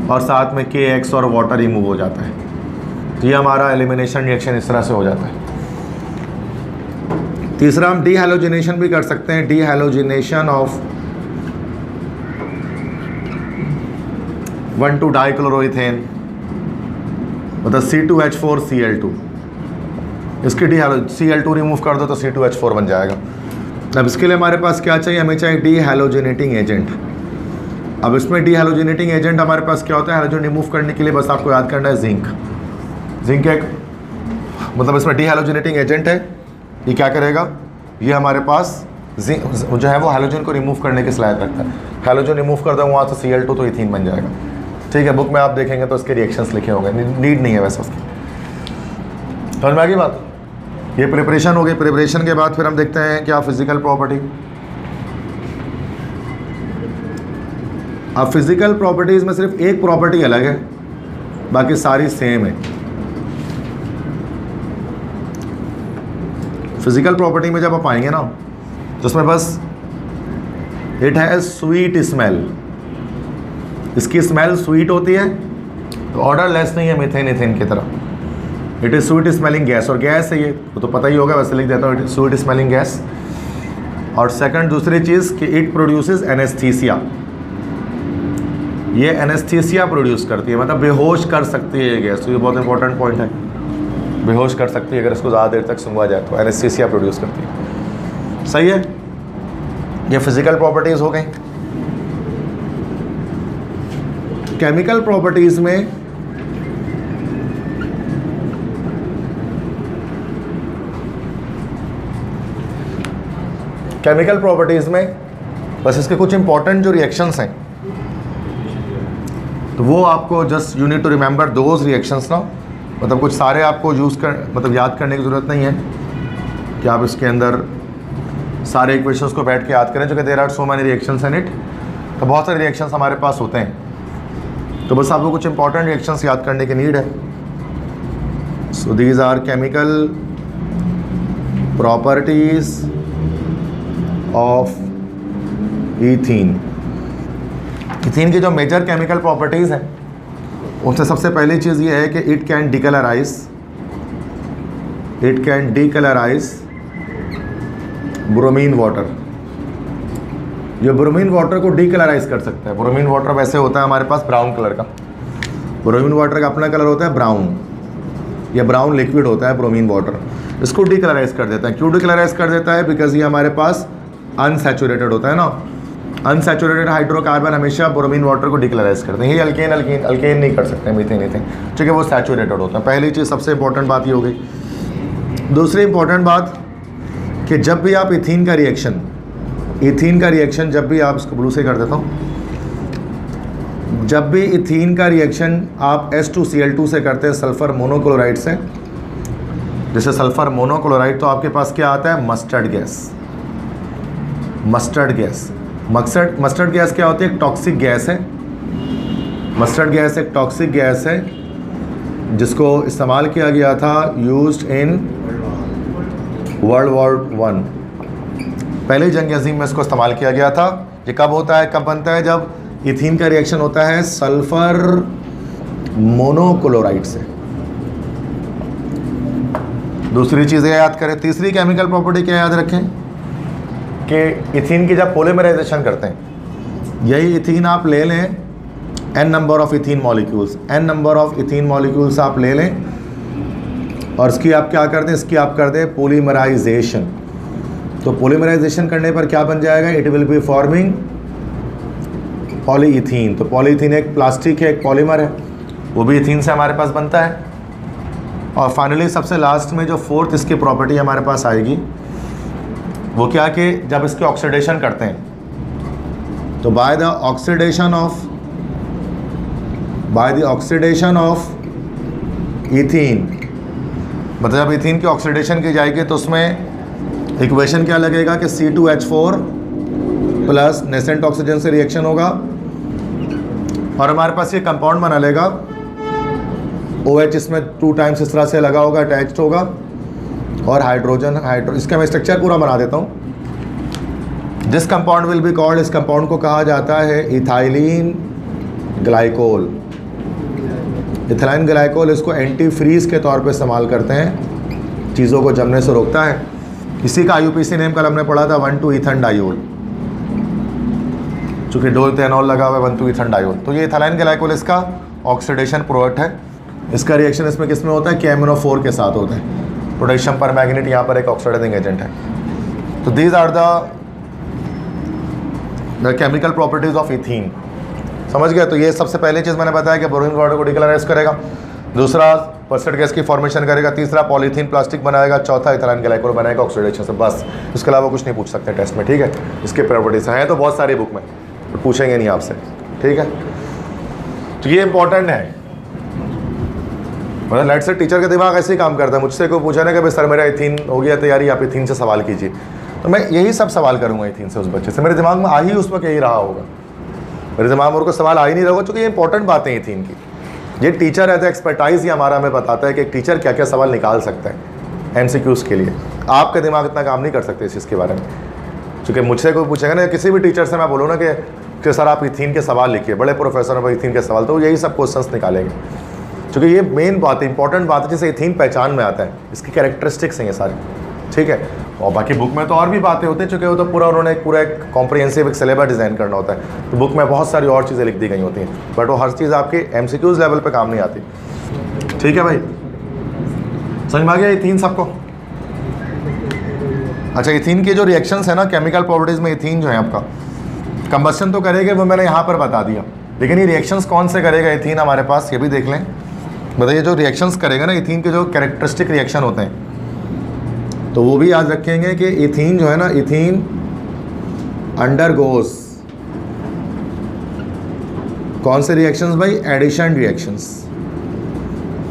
और साथ में KX और वाटर रिमूव हो जाता है। तो ये हमारा एलिमिनेशन रिएक्शन इस तरह से हो जाता है। तीसरा हम डीहैलोजिनेशन भी कर सकते हैं, डीहैलोजिनेशन ऑफ 1,2-डाइक्लोरोइथेन मतलब C2H4Cl2, इसकी Cl2 रिमूव कर दो तो C2H4 बन जाएगा। अब इसके लिए हमारे पास क्या चाहिए, हमें चाहिए डीहैलोजिनेटिंग एजेंट। अब इसमें डीहैलोजिनेटिंग एजेंट हमारे पास क्या होता है, हैलोजन रिमूव करने के लिए बस आपको याद करना है जिंक। जिंक एक मतलब इसमें डीहैलोजिनेटिंग एजेंट है, ये क्या करेगा, ये हमारे पास जो है वो हैलोजन को रिमूव करने की सलाहियत रखता है। हैलोजन रिमूव कर दो वहाँ से Cl2 तो इथीन बन जाएगा। ठीक है, बुक में आप देखेंगे तो उसके रिएक्शंस लिखे होंगे, नीड नहीं है वैसे उसकी। समझ में आ गई बात। ये प्रिपरेशन हो गई। प्रिपरेशन के बाद फिर हम देखते हैं क्या फिजिकल प्रॉपर्टी। अब फिजिकल प्रॉपर्टीज में सिर्फ एक प्रॉपर्टी अलग है, बाकी सारी सेम है। फिजिकल प्रॉपर्टी में जब आप आएंगे ना तो उसमें बस इट हैज़ स्वीट स्मेल, इसकी स्मेल स्वीट होती है, तो ऑर्डर लेस नहीं है मीथेन इथेन की तरह। It is sweet smelling gas, और गैस है ये तो पता ही होगा, वैसे लिख देता हूँ, it is sweet smelling gas. और सेकंड दूसरी चीज़ कि इट प्रोड्यूसेस एनेस्थीसिया, ये एनेस्थीसिया प्रोड्यूस करती है, मतलब बेहोश कर सकती है ये गैस। तो ये बहुत इंपॉर्टेंट पॉइंट है, बेहोश कर सकती है अगर इसको ज़्यादा देर तक सूंघा जाए तो एनेस्थीसिया प्रोड्यूस करती है। सही है, ये फिजिकल प्रॉपर्टीज़ हो गई। केमिकल प्रॉपर्टीज़ में बस इसके कुछ इंपॉर्टेंट जो रिएक्शंस हैं तो वो आपको just you need to remember those reactions ना, मतलब कुछ सारे आपको मतलब याद करने की ज़रूरत नहीं है कि आप इसके अंदर सारे इक्वेशंस को बैठ के याद करें, जो कि there are so many reactions in it. तो बहुत सारे रिएक्शंस हमारे पास होते हैं, तो बस आपको कुछ इंपॉर्टेंट रिएक्शंस याद करने की नीड है। So these are chemical properties of ethene. Ethene की जो मेजर केमिकल प्रॉपर्टीज़ हैं उनसे सबसे पहली चीज़ ये है कि it can decolourise bromine water. ये ब्रोमीन वाटर को डीकलराइज कर सकता है। ब्रोमीन वाटर वैसे होता है हमारे पास ब्राउन कलर का, ब्रोमीन वाटर का अपना कलर होता है ब्राउन, ये ब्राउन लिक्विड होता है ब्रोमीन वाटर। इसको डीकलराइज कर देता है। क्यों डीकलराइज कर देता है? बिकॉज ये हमारे पास अनसैचुरेटेड होता है ना, अनसैचुरेटेड हाइड्रोकार्बन हमेशा ब्रोमीन वाटर को डीकलराइज करते हैं। ये अल्केन नहीं कर सकते मीथेन इथेन, क्योंकि वो सैचुरेटेड होता है। पहली चीज़ सबसे इंपॉर्टेंट बात ये हो गई। दूसरी इंपॉर्टेंट बात कि जब भी आप इथीन का रिएक्शन जब भी आप इसको ब्लू से कर देता हूँ, जब भी इथीन का रिएक्शन आप H2Cl2 से करते हैं सल्फ़र मोनोक्लोराइड से, जैसे सल्फ़र मोनोक्लोराइड, तो आपके पास क्या आता है? Mustard gas. मस्टर्ड गैस क्या होती है? एक टॉक्सिक गैस है। मस्टर्ड गैस एक टॉक्सिक गैस है जिसको इस्तेमाल किया गया था, यूज्ड इन वर्ल्ड वॉर 1, पहली जंग अज़ीम में इसको इस्तेमाल किया गया था। ये कब होता है, कब बनता है? जब इथीन का रिएक्शन होता है सल्फ़र मोनोक्लोराइड से। दूसरी चीज़ें याद करें। तीसरी केमिकल प्रॉपर्टी क्या याद रखें कि इथीन की जब पॉलीमराइजेशन करते हैं, यही इथीन आप ले लें n number of ethene molecules आप ले लें और इसकी आप क्या कर दें? इसकी आप कर दें पॉलीमराइजेशन। तो पॉलीमराइजेशन करने पर क्या बन जाएगा? It will be forming polyethene. तो पॉलीइथीन एक प्लास्टिक है, एक पॉलीमर है, वो भी इथीन से हमारे पास बनता है। और फाइनली सबसे लास्ट में जो फोर्थ इसकी प्रॉपर्टी हमारे पास आएगी वो क्या कि जब इसके ऑक्सीडेशन करते हैं तो by the oxidation of ethene, मतलब जब इथीन की ऑक्सीडेशन की जाएगी तो उसमें इक्वेशन क्या लगेगा कि C2H4 प्लस नेसेंट ऑक्सीजन से रिएक्शन होगा और हमारे पास ये कंपाउंड बना लेगा OH इसमें 2 टाइम्स इस तरह से लगा होगा, अटैच्ड होगा, और हाइड्रोजन इसका मैं स्ट्रक्चर पूरा बना देता हूँ। This compound will be called, इस कंपाउंड को कहा जाता है इथाइलिन ग्लाइकोल। इथाइलिन ग्लाइकोल इसको एंटी फ्रीज के तौर पे इस्तेमाल करते हैं, चीज़ों को जमने से रोकता है। इसी का IUPAC नेम कल हमने पढ़ा था 1,2 डायोल, चूँकि डोलथेनॉल लगा हुआ है 1,2 डायोल। तो ये इथाइलिन ग्लाइकोल इसका ऑक्सीडेशन प्रोडक्ट है। इसका रिएक्शन इसमें किस में होता है, KMnO4 के साथ होता है। पोटेशियम पर मैग्नेट यहाँ पर एक ऑक्सीडाइजिंग एजेंट है। तो these are the chemical properties of ethene. समझ गए? तो ये सबसे पहली चीज़ मैंने बताया कि बोरोन वाटर को डिकलराइज करेगा, दूसरा पर्सेंट गैस की फॉर्मेशन करेगा, तीसरा पॉलीथीन प्लास्टिक बनाएगा, चौथा इथाइलिन ग्लाइकोल बनाएगा ऑक्सीडेशन से। बस इसके अलावा कुछ नहीं पूछ सकते टेस्ट में, ठीक है। इसके प्रॉपर्टीज हैं तो बहुत सारी बुक में, तो पूछेंगे नहीं आपसे, ठीक है। तो ये इंपॉर्टेंट है, मतलब लेट से टीचर का दिमाग ऐसे ही काम करता है। मुझसे कोई पूछा ना कि भाई सर मेरा इथीन हो गया तैयारी, आप इथीन से सवाल कीजिए, तो मैं यही सब सवाल करूँगा इथीन से उस बच्चे से। मेरे दिमाग में आ ही उस वक्त यही रहा होगा, मेरे दिमाग में और कोई सवाल आ ही नहीं रहा होगा, क्योंकि ये इंपॉर्टेंट बातें हैं इथीन की। ये टीचर है तो एक्सपर्टाइज ही हमारा हमें बताता है कि एक टीचर क्या क्या सवाल निकाल सकता है MCQs के लिए। आपका दिमाग इतना काम नहीं कर सकते इस चीज़ के बारे में, क्योंकि मुझसे कोई पूछेगा ना, किसी भी टीचर से मैं बोलूँ ना कि सर आप इथीन के सवाल लिखिए, बड़े प्रोफेसर हैं इथीन के सवाल, तो यही सब क्वेश्चंस निकालेंगे, क्योंकि ये मेन बात है, इंपॉर्टेंट बात है जिसे इथीन पहचान में आता है, इसकी कैरेक्टरिस्टिक्स हैं ये सारी, ठीक है। और बाकी बुक में तो और भी बातें होती हैं, चूँकि वो तो पूरा उन्होंने पूरा एक कॉम्प्रिहेंसिव एक सिलेबस डिज़ाइन करना होता है, तो बुक में बहुत सारी और चीज़ें लिख दी गई होती हैं, बट वो हर चीज़ आपके MCQs लेवल पे काम नहीं आती, ठीक है भाई। समझ में आ गया इथीन सबको? अच्छा, इथीन के जो रिएक्शंस है ना, केमिकल प्रॉपर्टीज़ में इथीन जो है आपका कंबस्शन तो करेगा, वो मैंने यहाँ पर बता दिया, लेकिन ये रिएक्शंस कौन से करेगा इथीन हमारे पास, ये भी देख लें। बताइए जो रिएक्शंस करेगा ना इथीन के, जो कैरेक्टरिस्टिक रिएक्शन होते हैं, तो वो भी याद रखेंगे कि इथीन जो है ना, इथीन अंडरगोस कौन से रिएक्शंस भाई, एडिशन रिएक्शंस।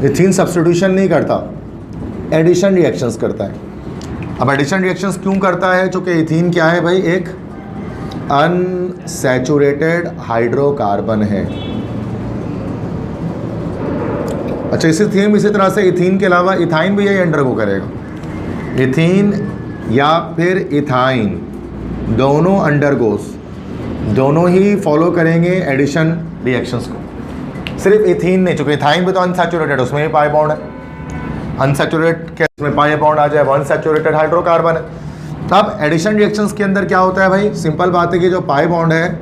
इथीन सब्स्टिट्यूशन नहीं करता, एडिशन रिएक्शंस करता है। अब एडिशन रिएक्शंस क्यों करता है? चूँकि इथीन क्या है भाई, एक अनसैचुरेटेड हाइड्रोकार्बन है। अच्छा, इसी तरह से इथीन के अलावा इथाइन भी यही अंडरगो करेगा। इथीन या फिर इथाइन दोनों अंडरगोस, दोनों ही फॉलो करेंगे एडिशन रिएक्शंस को। सिर्फ इथीन नहीं, चूँकि इथाइन भी तो अनसैचुरेटेड, उसमें भी पाई बॉन्ड है, अनसैचुरेटेड के उसमें पाई बॉन्ड आ जाए, वो अनसैचुरेटेड हाइड्रोकार्बन है। अब एडिशन रिएक्शंस के अंदर क्या होता है भाई, सिंपल बात है कि जो पाई बॉन्ड है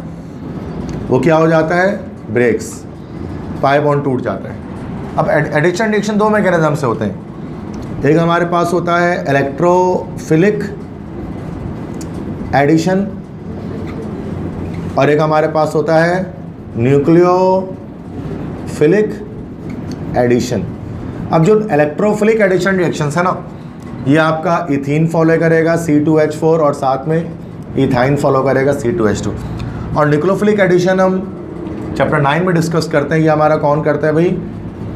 वो क्या हो जाता है, ब्रेक्स, पाई बॉन्ड टूट जाता है। अब एडिशन रिएक्शन दो मैकेनिज्म से होते हैं, एक हमारे पास होता है इलेक्ट्रोफिलिक एडिशन, और एक हमारे पास होता है न्यूक्लियोफिलिक एडिशन। अब जो इलेक्ट्रोफिलिक एडिशन रिएक्शंस है ना, ये आपका इथीन फॉलो करेगा C2H4 और साथ में इथाइन फॉलो करेगा C2H2। और न्यूक्लियोफिलिक एडिशन हम चैप्टर 9 में डिस्कस करते हैं। ये हमारा कौन करता है भाई,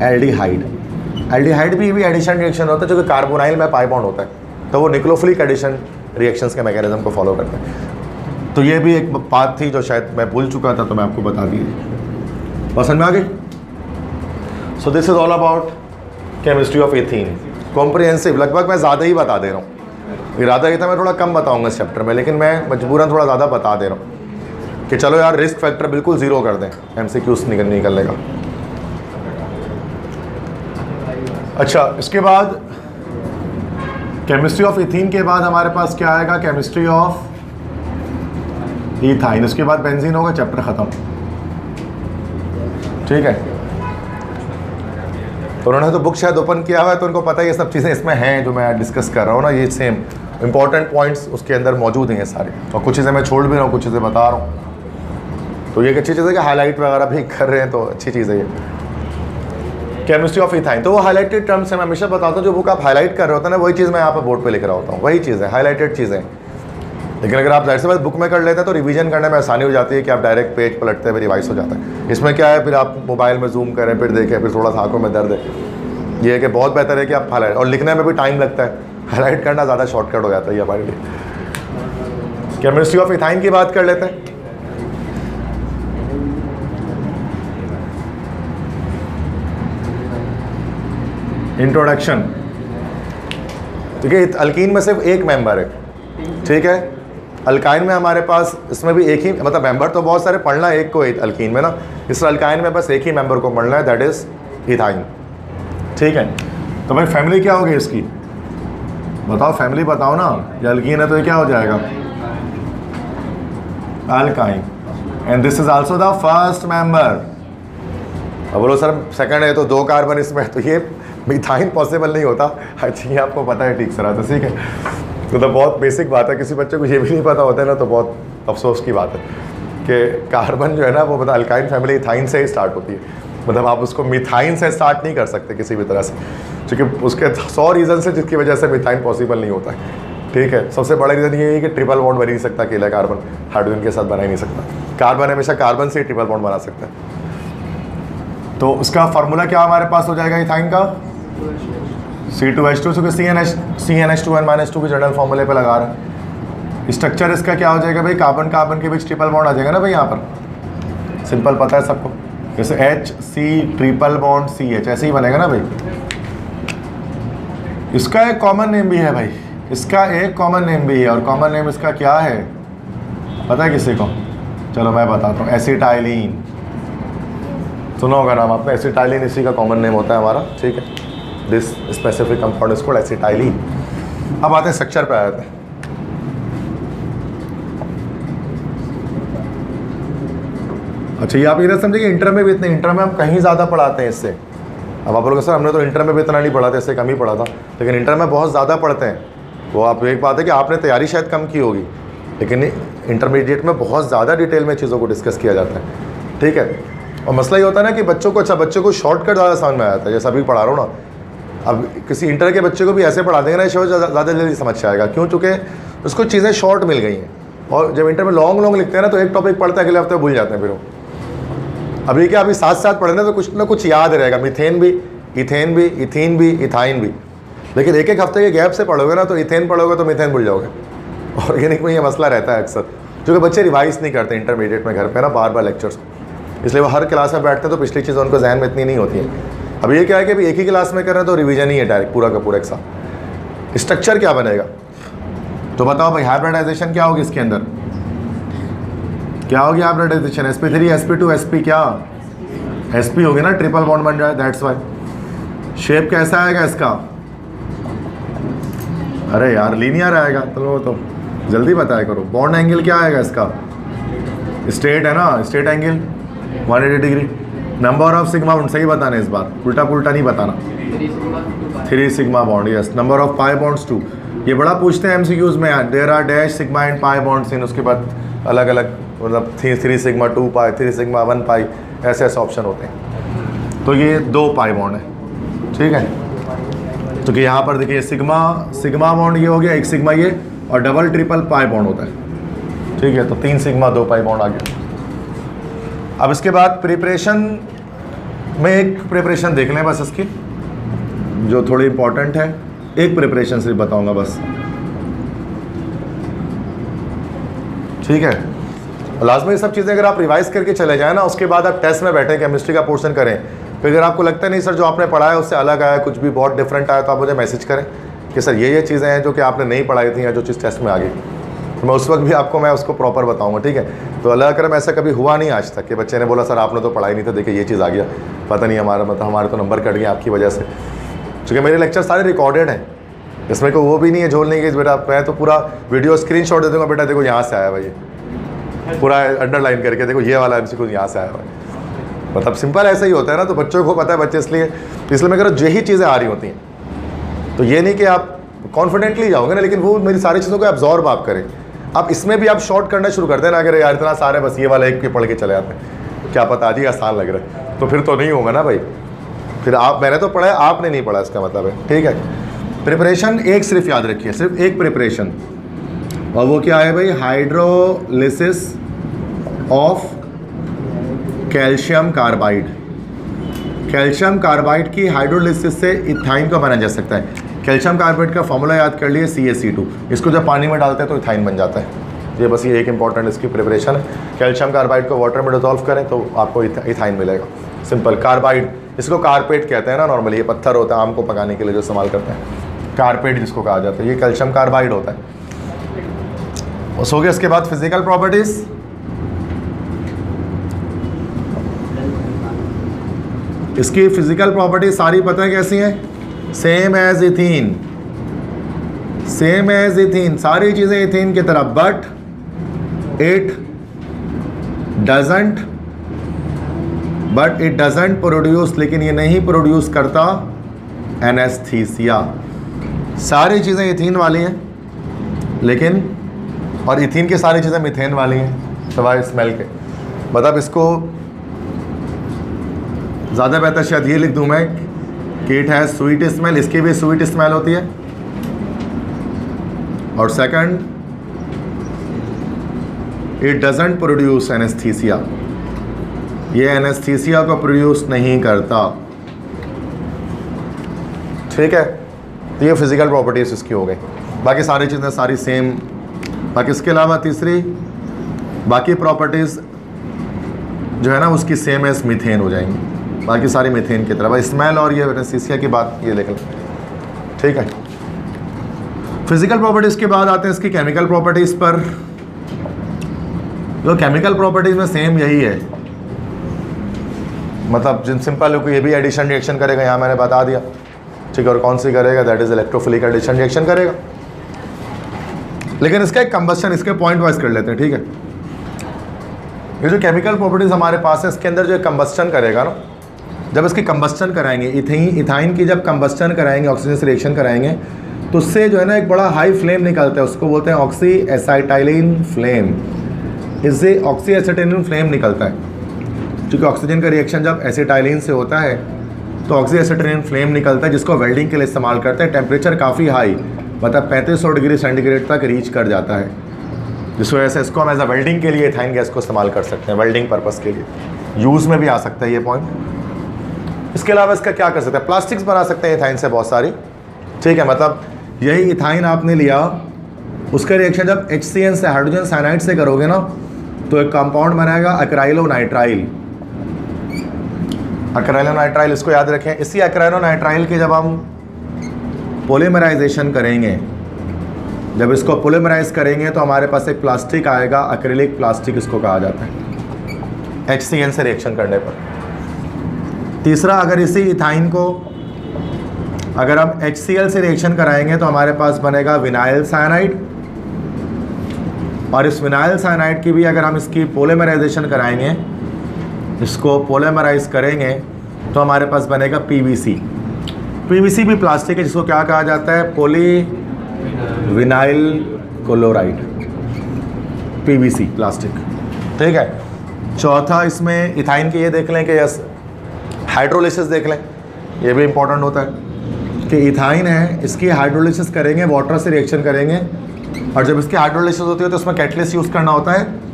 एल्डिहाइड। एल्डिहाइड भी एडिशन रिएक्शन होता है, जो कि कार्बोनाइल में पाई बॉन्ड होता है, तो वो न्यूक्लियोफिलिक एडिशन रिएक्शंस के मैकेनिज्म को फॉलो करते हैं। तो ये भी एक बात थी जो शायद मैं भूल चुका था, तो मैं आपको बता दी। पसंद में आ गई? So this is all about chemistry of ethene, comprehensive. लगभग मैं ज़्यादा ही बता दे रहा हूँ, इरादा ये था मैं थोड़ा कम बताऊँगा इस चैप्टर में, लेकिन मैं मजबूरन थोड़ा ज़्यादा बता दे रहा हूँ कि चलो यार रिस्क फैक्टर बिल्कुल ज़ीरो कर दें MCQs निकलने का। अच्छा, इसके बाद केमिस्ट्री ऑफ इथीन के बाद हमारे पास क्या आएगा, केमिस्ट्री ऑफ इथाइन। इसके बाद बेंजीन होगा, चैप्टर ख़त्म, ठीक है। तो उन्होंने तो बुक शायद ओपन किया हुआ है, तो उनको पता है ये सब चीज़ें इसमें हैं जो मैं डिस्कस कर रहा हूँ ना, ये सेम इंपॉर्टेंट पॉइंट्स उसके अंदर मौजूद हैं ये सारे, और कुछ चीज़ें मैं छोड़ भी रहा हूँ, कुछ चीज़ें बता रहा हूँ। तो ये एक अच्छी चीज़ है कि हाईलाइट वगैरह भी कर रहे हैं, तो अच्छी चीज़ है ये केमिस्ट्री ऑफ इथाइन। तो वो हाईलाइटेड टर्म्स है, मैं हमेशा बताता हूँ, जो बुक आप हाईलाइट कर रहे होते हैं ना, वही चीज़ मैं यहाँ पर बोर्ड पे लिख रहा होता हूँ, वही चीज़ है, हाईलाइटेड चीज़ें। लेकिन अगर आप जाहिर सी बात बुक में कर लेते हैं तो रिवीजन करने में आसानी हो जाती है कि आप डायरेक्ट पेज पलटते हुए रिवाइज हो जाता है। इसमें क्या है, फिर आप मोबाइल में जूम करें, फिर देखें, फिर थोड़ा सा आँखों में दर्द है। ये है कि बहुत बेहतर है कि आप हाईलाइट, और लिखने में भी टाइम लगता है, हाईलाइट करना ज़्यादा शॉर्टकट हो जाता है ये हमारे लिए। केमिस्ट्री ऑफ इथाइन की बात कर लेते हैं। इंट्रोडक्शन। ठीक है, अल्कीन में सिर्फ एक मेंबर है, ठीक है। अल्काइन में हमारे पास इसमें भी एक ही, मतलब मेंबर तो बहुत सारे, पढ़ना एक को अल्कीन में ना, इस अल्काइन में बस एक ही मेंबर को पढ़ना है, दैट इज़ इथाइन। ठीक है, तो भाई फैमिली क्या होगी इसकी, बताओ फैमिली बताओ ना। ये अल्कीन है तो ये क्या हो जाएगा, alkyne, and this is also the first member. अब बोलो सर सेकंड है तो 2 कार्बन इसमें, तो ये मिथाइन पॉसिबल नहीं होता। आई थिंक आपको पता है ठीक सर, तो ठीक है। तो बहुत बेसिक बात है, किसी बच्चे को ये भी नहीं पता होता है ना, तो बहुत अफसोस की बात है कि कार्बन जो है ना वो मतलब अल्काइन फैमिली इथाइन से ही स्टार्ट होती है, मतलब आप उसको मिथाइन से स्टार्ट नहीं कर सकते किसी भी तरह से, क्योंकि उसके 100 रीज़न से जिसकी वजह से मिथाइन पॉसिबल नहीं होता है। ठीक है, सबसे बड़ा रीज़न ये है कि ट्रिपल बॉन्ड बन नहीं सकता अकेला कार्बन, हाइड्रोजन के साथ बना ही नहीं सकता। कार्बन हमेशा कार्बन से ही ट्रिपल बॉन्ड बना सकता है। तो उसका फार्मूला क्या हमारे पास हो जाएगा इथाइन का, C2H2, क्योंकि CnH2n-2 के जनरल फॉर्मूले पे लगा रहा है। स्ट्रक्चर इसका क्या हो जाएगा भाई, कार्बन कार्बन के बीच ट्रिपल बॉन्ड आ जाएगा ना भाई, यहाँ पर सिंपल पता है सबको, जैसे HC ट्रिपल बॉन्ड CH ऐसे ही बनेगा ना भाई। इसका एक कॉमन नेम भी है भाई, इसका एक कॉमन नेम भी है, और कॉमन नेम इसका क्या है पता है किसी को, चलो मैं बताता हूँ, एसिटाइलिन। सुना होगा नाम आपने, एसिटाइलिन इसी का कॉमन नेम होता है हमारा। ठीक है, this specific compound is called acetylene. अब आते हैं स्ट्रक्चर पे, आते हैं। अच्छा, ये आप इधर समझिए, इंटर में भी इतने, इंटर में हम कहीं ज़्यादा पढ़ाते हैं इससे। अब आप लोग सर हमने तो इंटर में भी इतना नहीं पढ़ा था, इससे कम ही पढ़ा था, लेकिन इंटर में बहुत ज़्यादा पढ़ते हैं। वो आप एक बात है कि आपने तैयारी शायद कम की होगी, लेकिन इंटरमीडिएट में बहुत ज़्यादा डिटेल में चीज़ों को डिस्कस किया जाता है। ठीक है, और मसला ये होता है ना कि बच्चों को, अच्छा बच्चों को शॉर्टकट ज़्यादा समझ में आता है, जैसे अभी पढ़ा रहा हूँ ना। अब किसी इंटर के बच्चे को भी ऐसे पढ़ा देंगे ना, ज़्यादा जल्दी समझ आएगा, क्यों, चूँकि उसको चीज़ें शॉर्ट मिल गई हैं। और जब इंटर में लॉन्ग लिखते हैं ना, तो एक टॉपिक पढ़ते हैं, अगले हफ्ते भूल जाते हैं फिर वो। अभी क्या, अभी साथ साथ पढ़ने तो कुछ ना कुछ याद रहेगा, मीथेन भी, इथेन भी, इथीन भी, इथाइन भी। लेकिन एक एक हफ्ते के गैप से पढ़ोगे ना, तो इथेन पढ़ोगे तो मीथेन भूल जाओगे। ऑर्गेनिक में ये मसला रहता है अक्सर, क्योंकि बच्चे रिवाइज नहीं करते इंटरमीडिएट में घर पे ना बार लेक्चर्स, इसलिए वो हर क्लास में बैठते हैं तो पिछली चीज़ें उनको जहन में इतनी नहीं होती है। अब ये क्या है कि अभी एक ही क्लास में कर रहे हैं तो रिवीजन ही है डायरेक्ट पूरा का पूरा एक साथ। स्ट्रक्चर क्या बनेगा, तो बताओ भाई, हाइब्रिडाइजेशन क्या होगी इसके अंदर, क्या होगी हाइब्रिडाइजेशन, sp3 sp2 sp क्या sp होगी ना, ट्रिपल बॉन्ड बन जाए, दैट्स वाई। शेप कैसा आएगा इसका, अरे यार लीनियर आएगा, तो जल्दी बताया करो। बॉन्ड एंगल क्या आएगा इसका, स्ट्रेट है ना, straight angle 180 degree. Number of sigma bond सही बताना है इस बार, उल्टा पुल्टा नहीं बताना। 3 sigma bond, yes. Number of pi bonds 2, ये बड़ा पूछते हैं MCQs में, there are dash sigma and pi bonds in, उसके बाद अलग अलग मतलब 3 सिग्मा 2 पाई, 3 सिग्मा 1 पाई, ऐसे ऐसे ऑप्शन होते हैं। तो ये 2 पाई बॉन्ड है, ठीक है। तो कि यहाँ पर देखिए सिग्मा बॉन्ड ये हो गया, एक सिग्मा ये, और डबल ट्रिपल पाई बॉन्ड होता है, ठीक है। तो 3 सिग्मा 2 पाई बॉन्ड आ गया। अब इसके बाद प्रिपरेशन में एक प्रिपरेशन देख लें बस इसकी, जो थोड़ी इंपॉर्टेंट है, एक प्रिपरेशन सिर्फ बताऊंगा बस, ठीक है। लाजमी ये सब चीज़ें अगर आप रिवाइज करके चले जाएँ ना, उसके बाद आप टेस्ट में बैठे केमिस्ट्री का पोर्शन करें, फिर अगर आपको लगता है नहीं सर जो आपने पढ़ा है उससे अलग आया, कुछ भी बहुत डिफरेंट आया, तो आप मुझे मैसेज करें कि सर ये चीज़ें हैं जो कि आपने नहीं पढ़ाई थी या जो चीज़ टेस्ट में आ गई, तो मैं उस वक्त भी आपको मैं उसको प्रॉपर बताऊंगा, ठीक है। तो अल्लाह करम ऐसा कभी हुआ नहीं आज तक कि बच्चे ने बोला सर आपने तो पढ़ाई नहीं था, देखिए ये चीज़ आ गया, पता नहीं हमारा मतलब हमारे तो नंबर कट गए आपकी वजह से, क्योंकि मेरे लेक्चर सारे रिकॉर्डेड हैं, इसमें कोई वो भी नहीं है झोल नहीं कि बेटा मैं तो पूरा वीडियो स्क्रीनशॉट दे दूँगा, बेटा देखो यहाँ से आया भाई, पूरा अंडरलाइन करके देखो ये वाला MCQ यहाँ से आया भाई, मतलब सिंपल ऐसा ही होता है ना। तो बच्चों को पता है, बच्चे इसलिए मैं कह रहा हूँ यही चीज़ें आ रही होती हैं, तो ये नहीं कि आप कॉन्फिडेंटली जाओगे ना, लेकिन वो मेरी सारी चीज़ों को एब्जॉर्ब आप करें। आप इसमें भी आप शॉर्ट करना शुरू कर देना, अगर यार इतना सारे बस ये वाला एक के पढ़ के चले जाते हैं, क्या पता आज ही आसान लग रहा है, तो फिर तो नहीं होगा ना भाई, फिर आप मैंने तो पढ़ा है आपने नहीं पढ़ा, इसका मतलब है, ठीक है। प्रिपरेशन एक सिर्फ याद रखिए, सिर्फ एक प्रिपरेशन, और वो क्या है भाई, hydrolysis of calcium carbide. Calcium carbide की हाइड्रोलिसिस से इथाइन को बना जा सकता है। कैल्शियम कार्बाइड का फॉर्मूला याद कर लिए CaC2, इसको जब पानी में डालते हैं तो इथाइन बन जाता है। ये बस ये एक इंपॉर्टेंट इसकी प्रिपरेशन है। कैल्शियम कार्बाइड को वाटर में डिजोल्व करें तो आपको इथाइन मिलेगा, सिंपल कार्बाइड, इसको कारपेट कहते हैं ना नॉर्मली, ये पत्थर होता है आम को पकाने के लिए जो इस्तेमाल करते हैं, कारपेट जिसको कहा जाता है, ये कैल्शियम कार्बाइड होता है। उस हो गया। इसके बाद फिजिकल प्रॉपर्टीज, इसकी फिजिकल प्रॉपर्टीज सारी पता है कैसी हैं, same as ethene, same as ethene, सारी चीजें इथीन की तरह, बट इट डजंट प्रोड्यूस, लेकिन ये नहीं प्रोड्यूस करता एनेस्थीसिया। सारी चीज़ें इथीन वाली हैं लेकिन, और इथीन की सारी चीज़ें मीथेन वाली हैं सिवाय स्मेल के। मतलब इसको ज़्यादा बेहतर शायद ये लिख दूँ मैं कि इट हैज़ स्वीट स्मेल, इसकी भी स्वीट स्मेल होती है। और second, it doesn't produce anaesthesia, ये एनेस्थीसिया को प्रोड्यूस नहीं करता। ठीक है, तो ये फिजिकल प्रॉपर्टीज इसकी हो गई। बाकी सारी चीज़ें सारी सेम। बाकी इसके अलावा तीसरी, बाकी प्रॉपर्टीज़ जो है ना उसकी सेम एज मीथेन हो जाएंगी, बाकी सारी मीथेन की तरह। स्मेल और ये एनेस्थीसिया की बात ये देख लें। ठीक है, फिजिकल प्रॉपर्टीज़ के बाद आते हैं इसकी केमिकल प्रॉपर्टीज़ पर। जो केमिकल प्रॉपर्टीज़ में सेम यही है, मतलब जिन सिंपल है, ये भी एडिशन रिएक्शन करेगा, यहाँ मैंने बता दिया। ठीक है, और कौन सी करेगा, that is electrophilic addition reaction करेगा। लेकिन इसका एक कंबस्शन, इसके पॉइंट वाइज कर लेते हैं। ठीक है, ये जो केमिकल प्रॉपर्टीज हमारे पास है, इसके अंदर जो कंबस्शन करेगा ना, जब इसकी कंबस्शन कराएंगे, इथाइन की जब कंबस्शन कराएंगे, ऑक्सीजन से रिएक्शन कराएंगे, तो उससे जो है ना एक बड़ा हाई फ्लेम निकलता है, उसको बोलते हैं ऑक्सी एसाइटाइलिन फ्लेम। इससे ऑक्सी एसिटाइलिन फ्लेम निकलता है, क्योंकि ऑक्सीजन का रिएक्शन जब एसिटाइलिन से होता है तो ऑक्सी एसिटाइलिन फ्लेम निकलता है, जिसको वेल्डिंग के लिए इस्तेमाल करते हैं। टेम्परेचर काफ़ी हाई, मतलब 3500 डिग्री सेंटीग्रेड तक रीच कर जाता है, जिस वजह से इसको हम एज अ वेल्डिंग के लिए इथाइन गैस को इस्तेमाल कर सकते हैं, वेल्डिंग पर्पज़ के लिए यूज़ में भी आ सकता है ये पॉइंट। इसके अलावा इसका क्या कर सकते हैं, प्लास्टिक्स बना सकते हैं इथाइन से बहुत सारी। ठीक है, मतलब यही इथाइन आपने लिया, उसका रिएक्शन जब HCN से हाइड्रोजन साइनाइड से करोगे ना, तो एक कंपाउंड बनाएगा एक्राइलोनाइट्राइल। एक्राइलोनाइट्राइल, इसको याद रखें। इसी एक्राइलोनाइट्राइल के जब हम पॉलीमराइजेशन करेंगे, जब इसको पॉलीमराइज करेंगे तो हमारे पास एक प्लास्टिक आएगा, एक्रिलिक प्लास्टिक इसको कहा जाता है, HCN से रिएक्शन करने पर। तीसरा, अगर इसी इथाइन को अगर हम HCl से रिएक्शन कराएंगे तो हमारे पास बनेगा विनाइल साइनाइड, और इस विनाइल साइनाइड की भी अगर हम इसकी पॉलीमराइजेशन कराएंगे, इसको पॉलीमराइज करेंगे, तो हमारे पास बनेगा PVC। PVC भी प्लास्टिक है, जिसको क्या कहा जाता है, poly vinyl chloride, PVC plastic. ठीक है, चौथा इसमें इथाइन के ये देख लें कि यस हाइड्रोलिसिस देख लें, ये भी इंपॉर्टेंट होता है कि इथाइन है, इसकी हाइड्रोलिसिस करेंगे, वाटर से रिएक्शन करेंगे, और जब इसकी हाइड्रोलिसिस होती है तो उसमें कैटलिस्ट यूज़ करना होता है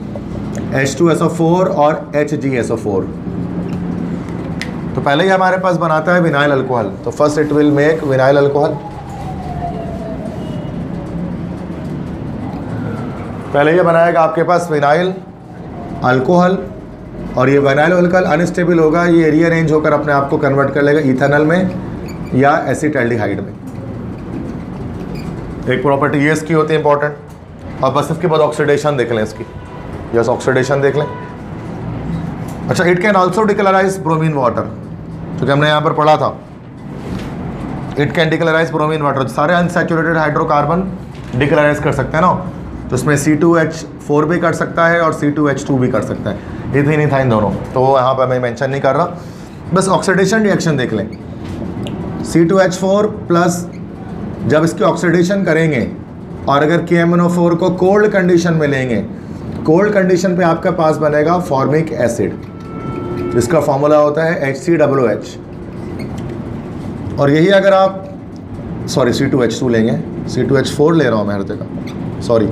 H2SO4 और HgSO4। तो पहले ही हमारे पास बनाता है विनाइल अल्कोहल, तो first it will make vinyl alcohol. पहले ये बनाएगा आपके पास विनाइल अल्कोहल, और ये विनाइल अल्कोहल अनस्टेबल होगा, ये रीअरेंज होकर अपने आप को कन्वर्ट कर लेगा इथेनॉल में या एसिटाल्डिहाइड में। एक प्रॉपर्टी ये इसकी होती है इंपॉर्टेंट। और बस इसके बाद ऑक्सीडेशन देख लें इसकी, यस ऑक्सीडेशन देख लें। अच्छा, it can also decolourise bromine water, क्योंकि हमने यहाँ पर पढ़ा था it can decolourise bromine water, सारे अनसैचुरेटेड हाइड्रोकार्बन डिक्लराइज कर सकते हैं ना, तो उसमें C2H4 भी कर सकता है और C2H2 भी कर सकता है, इथीन इथाइन दोनों। तो वो यहाँ पर मैं मेंशन नहीं कर रहा, बस ऑक्सीडेशन रिएक्शन देख लें। C2H4 प्लस जब इसकी ऑक्सीडेशन करेंगे, और अगर KMnO4 को कोल्ड कंडीशन में लेंगे, कोल्ड कंडीशन पे आपके पास बनेगा फॉर्मिक एसिड, जिसका फॉर्मूला होता है HCOOH। और यही अगर आप C2H2 लेंगे, C2H4 ले रहा हूँ मैं हर जगह, सॉरी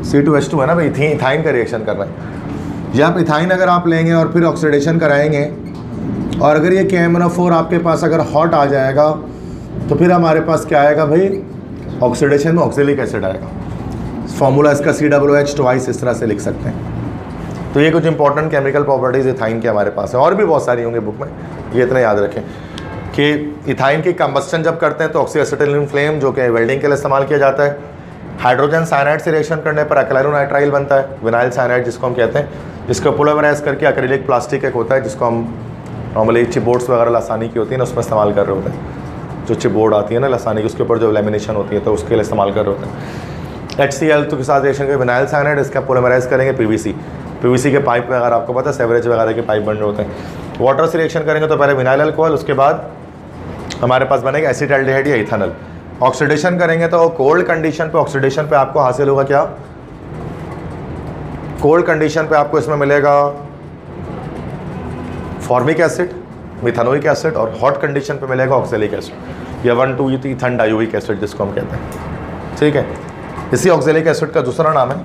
C2H2 है ना भाई, इथाइन का रिएक्शन कर रहा है। ये आप इथाइन अगर आप लेंगे और फिर ऑक्सीडेशन कराएंगे, और अगर ये KMnO4 आपके पास अगर हॉट आ जाएगा, तो फिर हमारे पास क्या आएगा भाई, ऑक्सीडेशन में ऑक्जेलिक एसिड आएगा। फॉर्मूला इसका COOH ट्वाइस इस तरह से लिख सकते हैं। तो ये कुछ इंपॉर्टेंट केमिकल प्रॉपर्टीज इथाइन के हमारे पास है, और भी बहुत सारी होंगी बुक में, ये इतना याद रखें कि इथाइन की कंबस्टन जब करते हैं तो ऑक्सीएसिटिलीन फ्लेम जो कि वेल्डिंग के लिए इस्तेमाल किया जाता है, हाइड्रोजन साइनाइड से रिएक्शन करने पर एक्राइलोनाइट्राइल बनता है, विनाइल साइनाइड जिसको हम कहते हैं, जिसको पोलिमराइज करके एक्रिलिक प्लास्टिक एक होता है जिसको हम नॉर्मली चिपबोर्ड्स वगैरह लासानी की होती है ना उसमें इस्तेमाल कर रहे होते हैं, जो चिपबोर्ड आती है ना लासानी की उसके ऊपर जो लेमिनेशन होती है तो उसके लिए इस्तेमाल कर रहे होते हैं। HCl तो के साथ रिएक्शन करेंगे विनाइल साइनाइड, इसका पोलिमराइज करेंगे PVC के पाइप वगैरह आपको पता है सेवरेज वगैरह के पाइप बन रहे होते हैं। वाटर से रिएक्शन करेंगे तो पहले विनाइल अल्कोहल, उसके बाद हमारे पास बनेगा एसिटाल्डिहाइड या इथेनॉल। ऑक्सीडेशन करेंगे तो कोल्ड कंडीशन पे ऑक्सीडेशन पे आपको हासिल होगा क्या, कोल्ड कंडीशन पे आपको इसमें मिलेगा फॉर्मिक एसिड, मिथानोइक एसिड, और हॉट कंडीशन पे मिलेगा ऑक्सैलिक एसिड या 1,2-ईथन डायोइक एसिड जिसको हम कहते हैं। ठीक है, इसी ऑक्सैलिक एसिड का दूसरा नाम है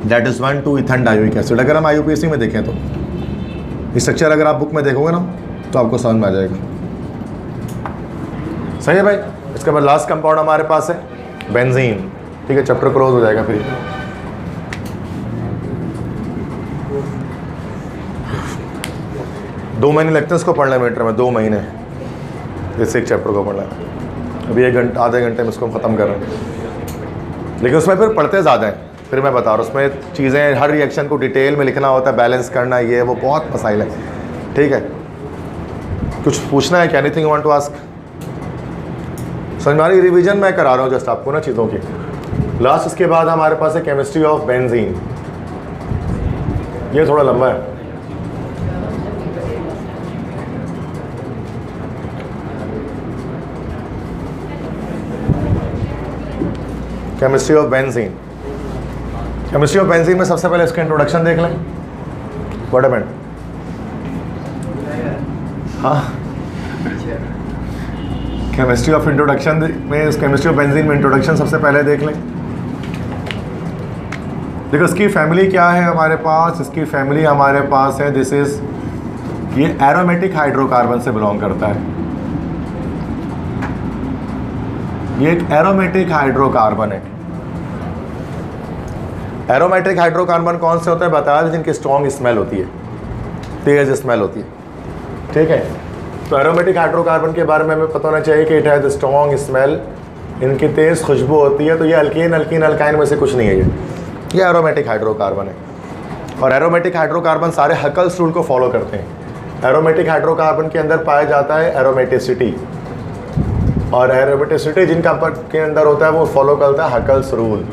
दैट इज 1,2-ईथन डायोइक एसिड। अगर हम IUPAC में देखें तो स्ट्रक्चर अगर आप बुक में देखोगे ना तो आपको समझ में आ जाएगा। सही है भाई। इसके बाद लास्ट कंपाउंड हमारे पास है बेंजीन। ठीक है, चैप्टर क्लोज हो जाएगा फिर। दो महीने लगते हैं इसको पढ़ने में, इंटर में 2 महीने जैसे एक चैप्टर को पढ़ना है। अभी 1 घंटा आधे घंटे में इसको हम ख़त्म कर रहे हैं, लेकिन उसमें फिर पढ़ते ज़्यादा हैं। फिर मैं बता रहा हूँ उसमें चीज़ें, हर रिएक्शन को डिटेल में लिखना होता है, बैलेंस करना, ये वो बहुत मसाइल है। ठीक है, कुछ पूछना है क्या? Anything you want to ask? समझ में आ रही? रिविजन मैं करा रहा हूँ जस्ट आपको ना चीज़ों की। लास्ट इसके बाद हमारे पास है केमिस्ट्री ऑफ बेंजीन। ये थोड़ा लंबा है। Chemistry of benzene. Chemistry of benzene में सबसे पहले इसका इंट्रोडक्शन देख लें। What happened? हाँ, केमिस्ट्री ऑफ इंट्रोडक्शन में, इस केमिस्ट्री ऑफ बेंजीन में इंट्रोडक्शन सबसे पहले देख लें। देखो इसकी फैमिली क्या है हमारे पास। इसकी फैमिली हमारे पास है, दिस इज, ये एरोमेटिक हाइड्रोकार्बन से बिलोंग करता है। ये एक एरोमेटिक हाइड्रोकार्बन है। एरोमेटिक हाइड्रोकार्बन कौन से होते हैं बताया, जिनकी स्ट्रॉन्ग स्मेल होती है, तेज स्मेल होती है। ठीक है, तो एरोमेटिक हाइड्रोकार्बन के बारे में हमें पता होना चाहिए कि इट हैज़ स्ट्रॉन्ग स्मेल, इनकी तेज़ खुशबू होती है। तो ये अल्कीन अल्कीन अल्काइन में से कुछ नहीं है, ये एरोमेटिक हाइड्रोकार्बन है। और एरोमेटिक हाइड्रोकार्बन सारे हकल्स रूल को फॉलो करते हैं। एरोमेटिक हाइड्रोकार्बन के अंदर पाया जाता है एरोमेटिसिटी, और एरोमेटिसिटी जिनका के अंदर होता है वो फॉलो करता है हकल्स रूल।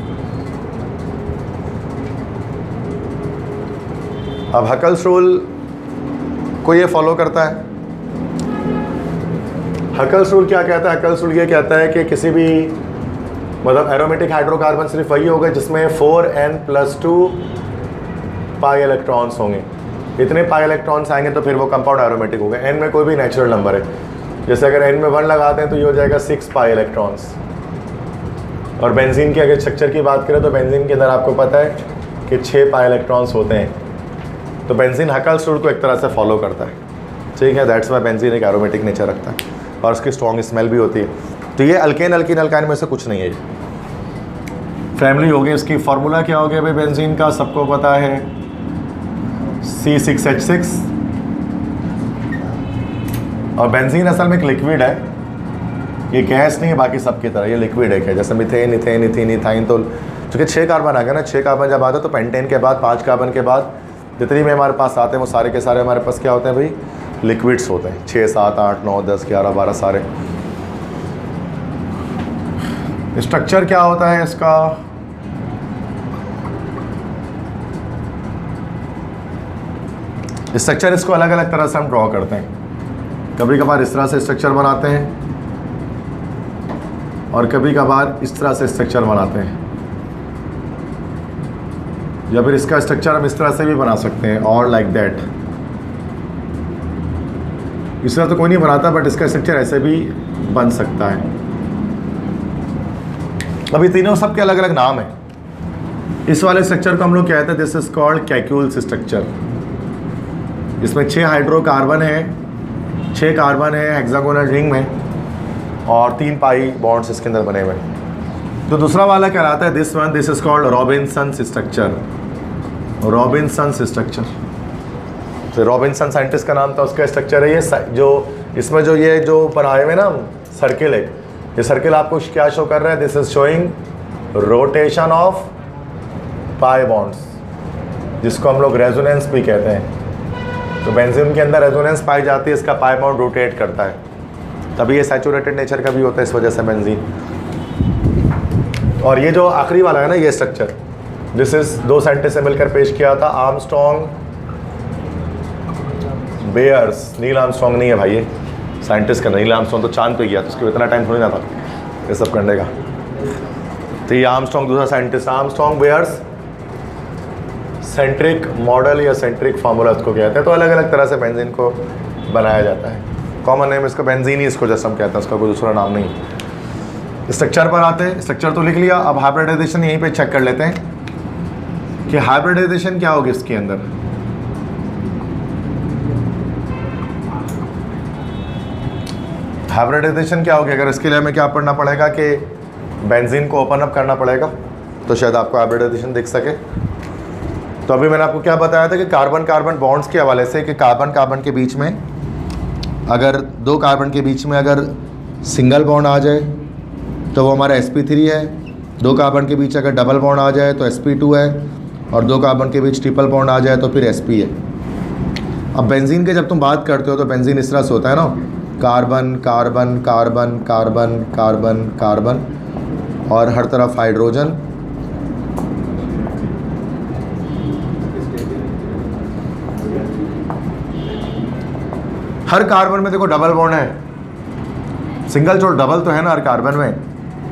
अब हकल्स रूल को ये फॉलो करता है। हकल्स रूल क्या कहता है? हकल्स रूल ये कहता है कि किसी भी, मतलब एरोमेटिक हाइड्रोकार्बन सिर्फ वही होगा जिसमें 4n+2 पाई इलेक्ट्रॉन्स होंगे। इतने पाई इलेक्ट्रॉन्स आएंगे तो फिर वो कंपाउंड एरोमेटिक होगा। n में कोई भी नेचुरल नंबर है, जैसे अगर n में 1 लगाते हैं तो ये हो जाएगा 6 पाई इलेक्ट्रॉन्स। और बेंजीन की अगर स्ट्रक्चर की बात करें तो बेंजीन के अंदर आपको पता है कि 6 पाई इलेक्ट्रॉन्स होते हैं। तो बेंजीन हकल्स रूल को एक तरह से फॉलो करता है। ठीक है, दैट्स वाई बेंजीन एक एरोमेटिक नेचर रखता है और उसकी स्ट्रॉन्ग स्मेल भी होती है। तो ये अल्केन अल्कीन अल्काइन में से कुछ नहीं है। ये फैमिली हो गई। इसकी फार्मूला क्या हो गया भाई बेंजीन का? सबको पता है, C6H6। और बेंजीन असल में एक लिक्विड है, ये गैस नहीं है बाकी सबकी तरह, ये लिक्विड है। क्या जैसे मिथेन, इथेन, इथीन, इथाइन, तो चूँकि 6 कार्बन आ गया ना, 6 कार्बन जब आता है तो पेंटेन के बाद 5 कार्बन के बाद जितनी भी हमारे पास आते हैं वो सारे के सारे हमारे पास क्या होते हैं भाई? लिक्विड्स होते हैं। 6, 7, 8, 9, 10, 11, 12 सारे। स्ट्रक्चर क्या होता है इसका? स्ट्रक्चर इसको अलग अलग तरह से हम ड्रॉ करते हैं। कभी कभार इस तरह से स्ट्रक्चर बनाते हैं और कभी कभार इस तरह से स्ट्रक्चर बनाते हैं, या फिर इसका स्ट्रक्चर हम इस तरह से भी बना सकते हैं, और लाइक दैट। इस तरह तो कोई नहीं बनाता, बट इसका स्ट्रक्चर ऐसे भी बन सकता है। अभी तीनों सबके अलग अलग नाम हैं। इस वाले स्ट्रक्चर को हम लोग कहते हैं दिस इज कॉल्ड कैक्यूल्स स्ट्रक्चर। इसमें 6 हाइड्रोकार्बन है, 6 कार्बन है हेक्सागोनल रिंग में, और 3 पाई बॉन्ड्स इसके अंदर बने हुए हैं। तो दूसरा वाला कहलाता है this is called Robinson structure. Robinson structure. तो रॉबिन्सन साइंटिस्ट का नाम था, उसका स्ट्रक्चर है ये। जो इसमें जो ये जो बनाए हुए ना सर्किल है, ये सर्किल आपको क्या शो कर रहा है? This is showing rotation of pi bonds, जिसको हम लोग रेजोनेंस भी कहते हैं। तो बेंजीन के अंदर रेजोनेंस पाई जाती है, इसका पाई बॉन्ड रोटेट करता है, तभी ये सैचुरेटेड नेचर का भी होता है इस वजह से बेंजीन। और ये जो आखिरी वाला है ना ये स्ट्रक्चर, दिस इज 2 साइंटिस्ट से मिलकर पेश किया था, आर्मस्ट्रॉन्ग बेयर्स। नील आर्मस्ट्रॉन्ग नहीं है भाई, ये साइंटिस्ट का। नील आर्मस्ट्रॉन्ग तो चांद पे गया, तो उसको इतना टाइम थोड़ी ना था ये सब करने का। तो ये आर्मस्ट्रॉन्ग दूसरा scientist, Armstrong Baeyer's centric model या सेंट्रिक फार्मूला इसको कहते हैं। तो अलग अलग तरह से बेंजीन को बनाया जाता है। कॉमन नेम इसका बेंजीन ही इसको जैसे हम कहते हैं, उसका कोई दूसरा नाम नहीं। स्ट्रक्चर पर आते हैं, स्ट्रक्चर तो लिख लिया। अब हाइब्रिडाइजेशन यहीं पे चेक कर लेते हैं कि हाइब्रिडाइजेशन क्या होगी इसके अंदर। हाइब्रिडाइजेशन क्या होगी? अगर इसके लिए हमें क्या पढ़ना पड़ेगा कि बेंजीन को ओपन अप करना पड़ेगा, तो शायद आपको हाइब्रिडाइजेशन दिख सके। तो अभी मैंने आपको क्या बताया था कि कार्बन कार्बन बॉन्ड्स के हवाले से, कि कार्बन कार्बन के बीच में अगर 2 कार्बन के बीच में अगर सिंगल बॉन्ड आ जाए तो वो हमारा sp3 है। 2 कार्बन के बीच अगर डबल बॉन्ड आ जाए तो sp2 है, और 2 कार्बन के बीच ट्रिपल बॉन्ड आ जाए तो फिर sp है। अब बेंजीन के जब तुम बात करते हो तो बेंजीन इस तरह से होता है ना, carbon carbon carbon carbon carbon carbon, और हर तरफ हाइड्रोजन। हर कार्बन में देखो डबल बॉन्ड है, सिंगल जो डबल तो है ना हर कार्बन में।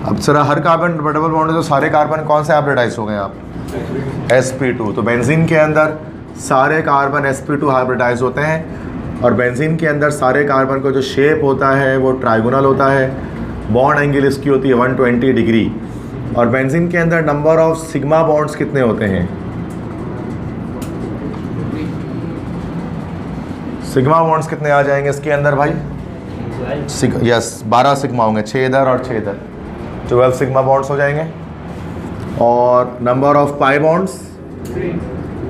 अब सर हर कार्बन डबल बॉन्ड है तो सारे कार्बन कौन से हाइब्रिडाइज हो गए आप? sp2। तो बेंजीन के अंदर सारे कार्बन sp2 हाइब्रिडाइज होते हैं, और बेंजीन के अंदर सारे कार्बन का जो शेप होता है वो ट्राइगोनल होता है। बॉन्ड एंगल इसकी होती है 120 डिग्री। और बेंजीन के अंदर नंबर ऑफ सिग्मा बॉन्ड्स कितने होते हैं? सिग्मा बॉन्ड्स कितने आ जाएंगे इसके अंदर भाई? यस 12 सिग्मा होंगे, 6 इधर और 6 इधर, 12 सिग्मा बॉन्ड्स हो जाएंगे। और number of pi bonds,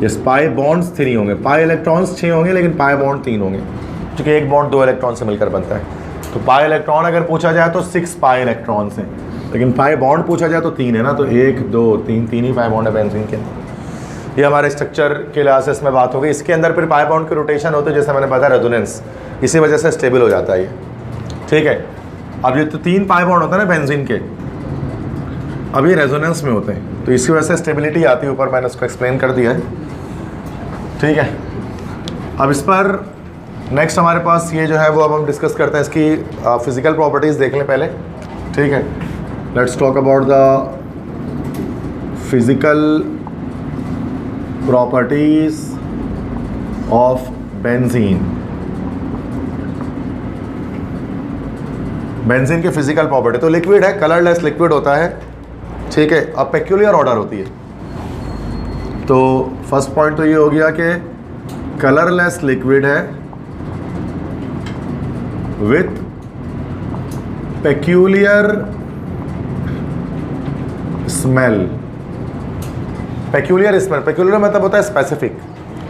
yes pi bonds 3 होंगे। पाई इलेक्ट्रॉन्स 6 होंगे, लेकिन पाई बॉन्ड 3 होंगे, क्योंकि एक बॉन्ड 2 इलेक्ट्रॉन से मिलकर बनता है। तो पाई इलेक्ट्रॉन अगर पूछा जाए तो 6 पाई इलेक्ट्रॉन्स हैं, लेकिन पाई बॉन्ड पूछा जाए तो 3 है ना, तो 1 2 3 ही पाई बॉन्ड है बेंजीन के अंदर। ये हमारे स्ट्रक्चर के लिहाज से में बात हो गई। इसके अंदर फिर पाई बॉन्ड की रोटेशन होती है, जैसे मैंने बताया रेजोनेंस, इसी वजह से स्टेबल हो जाता है ये, ठीक है। अब ये तो 3 पाई बॉन्ड होता है ना बेंजीन के, अब ये रेजोनेंस में होते हैं, तो इसी वजह से स्टेबिलिटी आती है ऊपर, मैंने उसको एक्सप्लेन कर दिया है, ठीक है। अब इस पर नेक्स्ट हमारे पास ये जो है वो अब हम डिस्कस करते हैं, इसकी फिजिकल प्रॉपर्टीज़ देख लें पहले, ठीक है। Let's talk about the physical properties of benzene. Benzene की फिजिकल प्रॉपर्टी, तो लिक्विड है, कलरलेस लिक्विड होता है, ठीक है। अब पेक्यूलियर ऑर्डर होती है। तो फर्स्ट पॉइंट तो ये हो गया कि कलरलेस लिक्विड है with peculiar smell. Peculiar smell, peculiar मतलब होता है स्पेसिफिक,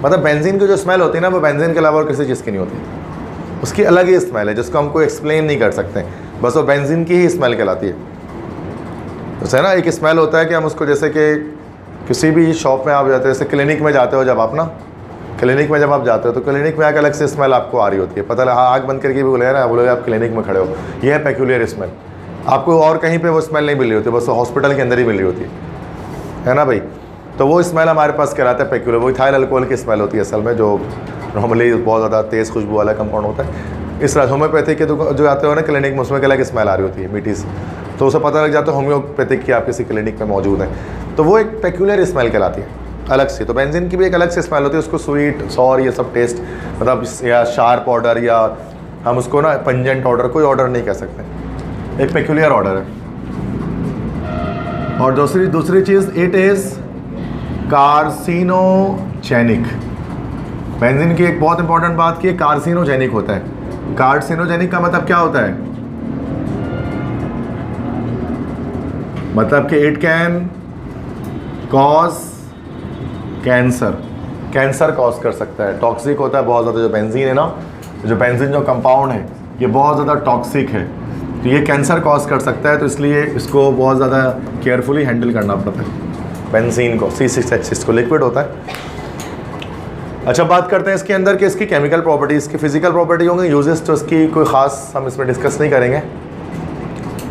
मतलब बेंजीन की जो स्मेल होती है ना वो बेंजीन के अलावा और किसी चीज़ की नहीं होती, उसकी अलग ही स्मेल है जिसको हमको एक्सप्लेन नहीं कर सकते, बस वो बेंजीन की ही स्मेल कहलाती है। जैसे ना एक स्मेल होता है कि हम उसको, जैसे कि किसी भी शॉप में आप जाते हो, जैसे क्लिनिक में जाते हो, जब आप ना क्लिनिक में जब आप जाते हो तो क्लिनिक में आकर अलग से स्मेल आपको आ रही होती है, पता लगा आग बंद करके भी बोले ना, बोलोगे आप क्लिनिक में खड़े हो, ये है पेक्यूलियर स्मेल। आपको और कहीं पे वो स्मेल नहीं मिल रही होती, बस हॉस्पिटल के अंदर ही मिल रही होती है ना भाई। तो वो स्मेल हमारे पास कहलाता है पेक्यूलियर, वो इथाइल अल्कोहल की स्मेल होती है असल में, जो नॉर्मली बहुत ज़्यादा तेज़ खुशबू वाला कंपाउंड होता है। इस तरह होम्योपैथिक के जो आते हो ना क्लिनिक में, उसमें अलग स्मेल आ रही होती है मीठी सी, तो उसे पता लग जाता है होम्योपैथिक की आप किसी क्लिनिक में मौजूद है, तो वो एक पेक्यूलियर स्मेल कहलाती है अलग से। तो बेंजीन की भी एक अलग से स्मेल होती है, उसको स्वीट सॉर ये सब टेस्ट, मतलब या शार्प ऑर्डर, या हम उसको ना पंजेंट ऑर्डर, कोई ऑर्डर नहीं कह सकते, एक पेक्यूलियर ऑर्डर है। और दूसरी चीज़, इट इज़ कार्सिनोजेनिक। बेंजीन की एक बहुत इंपॉर्टेंट बात की है, कार्सिनोजेनिक होता है। कार्सिनोजेनिक का मतलब क्या होता है? मतलब कि it can cause cancer cause कर सकता है, टॉक्सिक होता है बहुत ज़्यादा। जो बेंजीन है ना, जो बेंजीन जो कंपाउंड है ये बहुत ज़्यादा टॉक्सिक है, तो ये कैंसर कॉज कर सकता है। तो इसलिए इसको बहुत ज़्यादा केयरफुली हैंडल करना पड़ता है बेंजीन को। C6H6 को लिक्विड होता है। अच्छा, बात करते हैं इसके अंदर कि इसकी केमिकल प्रॉपर्टी, इसकी फिजिकल प्रॉपर्टी होंगी। यूजेस तो इसकी कोई ख़ास हम इसमें डिस्कस नहीं करेंगे,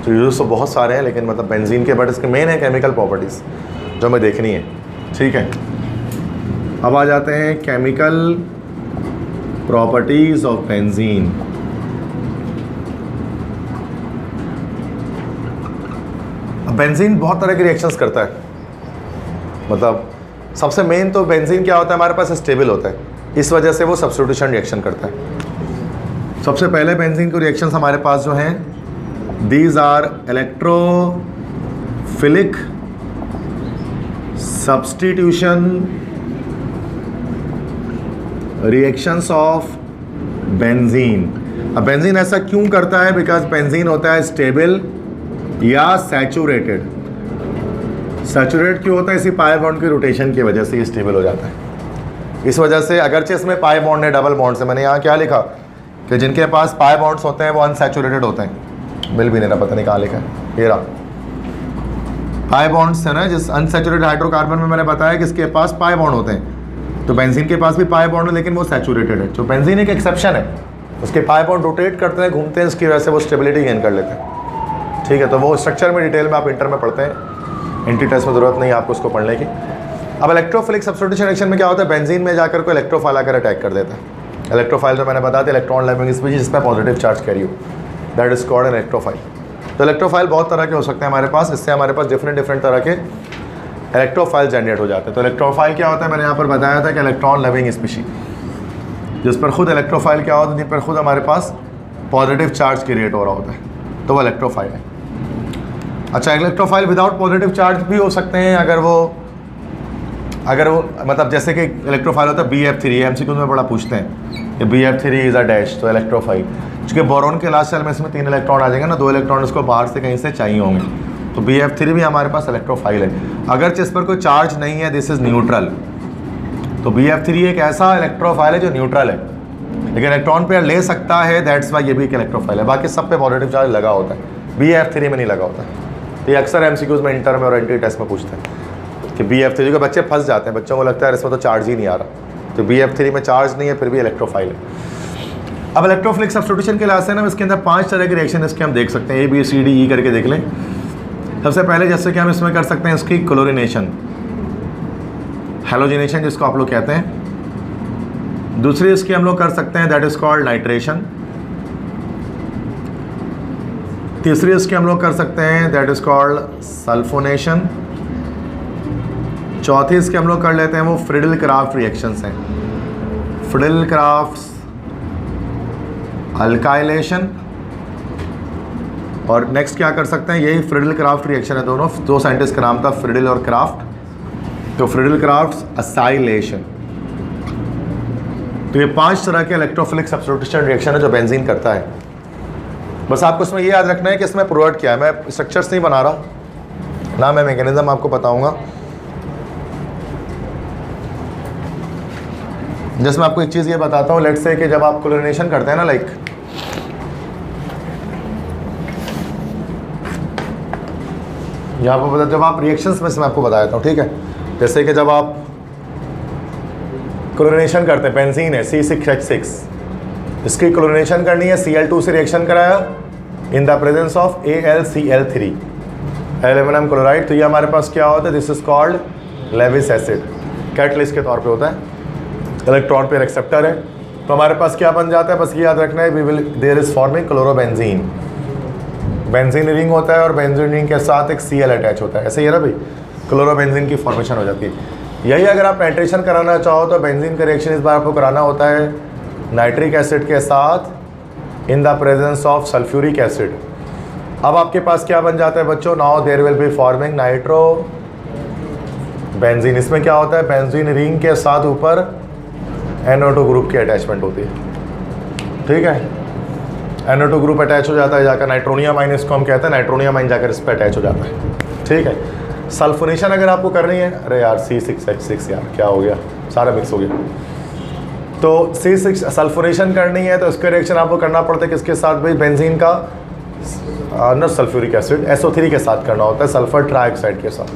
तो यूजेस तो बहुत सारे हैं, लेकिन मतलब बेंजीन के, बट इसके मेन है केमिकल प्रॉपर्टीज़ जो हमें देखनी है। ठीक है, अब आ जाते हैं chemical properties of benzene. Benzene बहुत तरह के रिएक्शंस करता है। मतलब सबसे मेन तो बेंजीन क्या होता है, हमारे पास स्टेबल होता है, इस वजह से वो सब्स्टिट्यूशन रिएक्शन करता है। सबसे पहले बेंजीन के रिएक्शंस हमारे पास जो हैं, these are electrophilic substitution reactions of benzene. अब बेंजीन ऐसा क्यों करता है? बिकॉज बेंजीन होता है स्टेबल या सैचुरेटेड। सैचुरेट क्यों होता है? इसी पाई बॉन्ड की रोटेशन की वजह से ये स्टेबल हो जाता है। इस वजह से अगरचे इसमें पाई बॉन्ड है, डबल बॉन्ड से, मैंने यहाँ क्या लिखा कि जिनके पास पाई बॉन्ड्स होते हैं वो अनसैचुरेटेड होते हैं। मिल भी नहीं रहा, पता नहीं कहाँ लिखा है, ये रहा पाई बॉन्ड्स है ना। जिस अनसैचुरेटेड हाइड्रोकार्बन में मैंने बताया कि इसके पास पाई बॉन्ड होते हैं, तो बेंजीन के पास भी पाई बॉन्ड है लेकिन वो सैचुरेटेड है। तो बेंजीन एक एक्सेप्शन है, उसके पाई बॉन्ड रोटेट करते हैं, घूमते हैं, इसकी वजह से वो स्टेबिलिटी गेन कर लेते हैं। ठीक है, तो वो स्ट्रक्चर में डिटेल में आप इंटर में पढ़ते हैं, एंटी टेस्ट में ज़रूरत नहीं है आपको उसको पढ़ने की। अब इलेक्ट्रोफिलिक सब्स्टिट्यूशन रिएक्शन में क्या होता है, बेंजीन में जाकर को इलेक्ट्रोफाइल आकर अटैक कर देता है। इलेक्ट्रोफाइल जो मैंने बताया था, इलेक्ट्रॉन लैविंग स्पीशीज जिसमें पॉजिटिव चार्ज कैरी हो, that is called an electrophile. तो इलेक्ट्रोफाइल बहुत तरह के हो सकते हैं हमारे पास, इससे हमारे पास डिफरेंट तरह के इलेक्ट्रोफाइल जनरेट हो जाते हैं। तो इलेक्ट्रोफाइल क्या होता है, मैंने यहाँ पर बताया था कि इलेक्ट्रॉन लविंग स्पीशीज, जिस पर खुद इलेक्ट्रोफाइल क्या होता है, जिन पर खुद हमारे पास पॉजिटिव चार्ज क्रिएट हो रहा होता है, तो वो इलेक्ट्रोफाइल है। अच्छा, इलेक्ट्रोफाइल विदाउट पॉजिटिव चार्ज भी हो सकते हैं, अगर वो मतलब जैसे कि इलेक्ट्रोफाइल होता है BF3, MCQ में बड़ा पूछते हैं कि BF3 इज़ अ डैश, तो इलेक्ट्रोफाइल। क्योंकि बोरॉन के लास्ट सेल में इसमें 3 इलेक्ट्रॉन आ जाएंगे ना, 2 इलेक्ट्रॉन उसको बाहर से कहीं से चाहिए होंगे, तो BF3 भी हमारे पास इलेक्ट्रोफाइल है। अगर इस पर कोई चार्ज नहीं है, दिस इज़ न्यूट्रल, तो BF3 एक ऐसा इलेक्ट्रोफाइल है जो न्यूट्रल है, लेकिन इलेक्ट्रॉन पेयर ले सकता है, दैट्स वाई ये भी एक इलेक्ट्रोफाइल है। बाकी सब पे पॉजिटिव चार्ज लगा होता है, BF3 में नहीं लगा होता। तो ये अक्सर MCQs में, इंटर में और एंटी टेस्ट में पूछते हैं कि BF3 के बच्चे फंस जाते हैं, बच्चों को लगता है इसमें तो चार्ज ही नहीं आ रहा, तो BF3 में चार्ज नहीं है फिर भी इलेक्ट्रोफाइल है। अब इलेक्ट्रोफिलिक सब्स्टिट्यूशन के लिहाज से ना इसके अंदर 5 तरह के रिएक्शन इसके हम देख सकते हैं, ABCDE करके देख लें। सबसे पहले जैसे कि हम इसमें कर सकते हैं इसकी क्लोरीनेशन, हैलोजिनेशन जिसको आप लोग कहते हैं। दूसरी इसकी हम लोग कर सकते हैं, दैट इज कॉल्ड नाइट्रेशन। तीसरी इसकी हम लोग कर सकते हैं, दैट इज कॉल्ड सल्फोनेशन। चौथी इसके हम लोग कर लेते हैं वो फ्रिडल क्राफ्ट रिएक्शंस हैं, फ्रिडल क्राफ्ट अल्काइलेशन। और नेक्स्ट क्या कर सकते हैं, यही फ्रिडल क्राफ्ट रिएक्शन है, दोनों, 2 साइंटिस्ट का नाम था फ्रिडल और क्राफ्ट, तो फ्रिडल क्राफ्ट असाइलेशन। तो ये 5 तरह के इलेक्ट्रोफिलिक सब्स्टिट्यूशन रिएक्शन है जो बेंजीन करता है। बस आपको इसमें ये याद रखना है कि इसमें प्रोवाइड किया है, मैं स्ट्रक्चर्स नहीं बना रहा ना, मैं मैकेनिज्म आपको बताऊंगा। जैसे मैं आपको एक चीज़ ये बताता हूँ, लेट्स से कि जब आप क्लोरीनेशन करते हैं ना, लाइक यहाँ पर जब आप रिएक्शंस में से मैं आपको बता देता हूँ, ठीक है। जैसे कि जब आप क्लोरीनेशन करते हैं, बेंजीन है C6H6, इसकी क्लोरीनेशन करनी है, Cl2 से रिएक्शन कराया इन the presence of AlCl3, aluminium chloride. तो ये हमारे पास क्या होता है, this is called Lewis acid, catalyst के तौर पे होता है, इलेक्ट्रॉन पेयर एक्सेप्टर है। तो हमारे पास क्या बन जाता है, बस ये याद रखना है, we will there is forming chlorobenzene, benzene ring होता है और बेंजीन रिंग के साथ एक Cl अटैच होता है, ऐसे ही है ना भाई, क्लोरोबेंजीन की फॉर्मेशन हो जाती है। यही अगर आप नाइट्रेशन कराना चाहो तो बेंजीन का रिएक्शन इस बार आपको कराना होता है नाइट्रिक एसिड के साथ in the presence of sulphuric acid. अब आपके पास क्या बन जाता है बच्चों, now there will be forming nitro benzene. इसमें क्या होता है, बेंजीन रिंग के साथ ऊपर NO2 ग्रुप की अटैचमेंट होती है, ठीक है। NO2 ग्रुप अटैच हो जाता है जाकर, नाइट्रोनियम आइन इसको हम कहते हैं, नाइट्रोनियम आइन जाकर इस पर अटैच हो जाता है, ठीक है। सल्फोनेशन अगर आपको करनी है, अरे यार C6H6 यार क्या हो गया, सारा मिक्स हो गया। तो C6 सल्फोनेशन करनी है तो इसका रिएक्शन आपको करना पड़ता है किसके साथ भाई, बेंजीन का न सल्फ्यूरिक एसिड SO3 के साथ करना होता है, सल्फर ट्राइऑक्साइड के साथ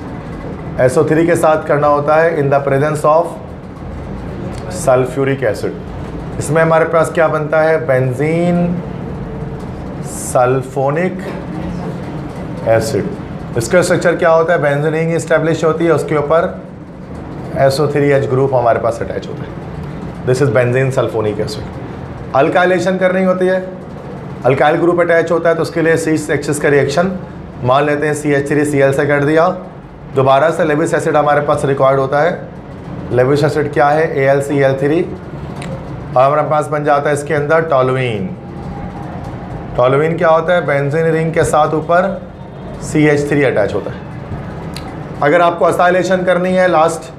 SO3 के साथ करना होता है इन the presence of sulphuric acid. इसमें हमारे पास क्या बनता है, बेंजीन सल्फोनिक एसिड। इसका स्ट्रक्चर क्या होता है, बेंजीन रिंग इस्टेब्लिश होती है, उसके ऊपर SO3H ग्रुप हमारे पास अटैच होता है। This is benzene sulphonic acid. Alkylation करनी होती है, अल्काइल ग्रुप अटैच होता है तो उसके लिए C6H6 का रिएक्शन मान लेते हैं CH3Cl से कर दिया। दोबारा से लेविस एसिड हमारे पास रिक्वायर्ड होता है। लेविस एसिड क्या है, AlCl3, और हमारे पास बन जाता है इसके अंदर टोलुइन। टोलुइन क्या होता है, बेंजीन रिंग के साथ ऊपर CH3 अटैच होता है। अगर आपको असाइलेशन करनी है, लास्ट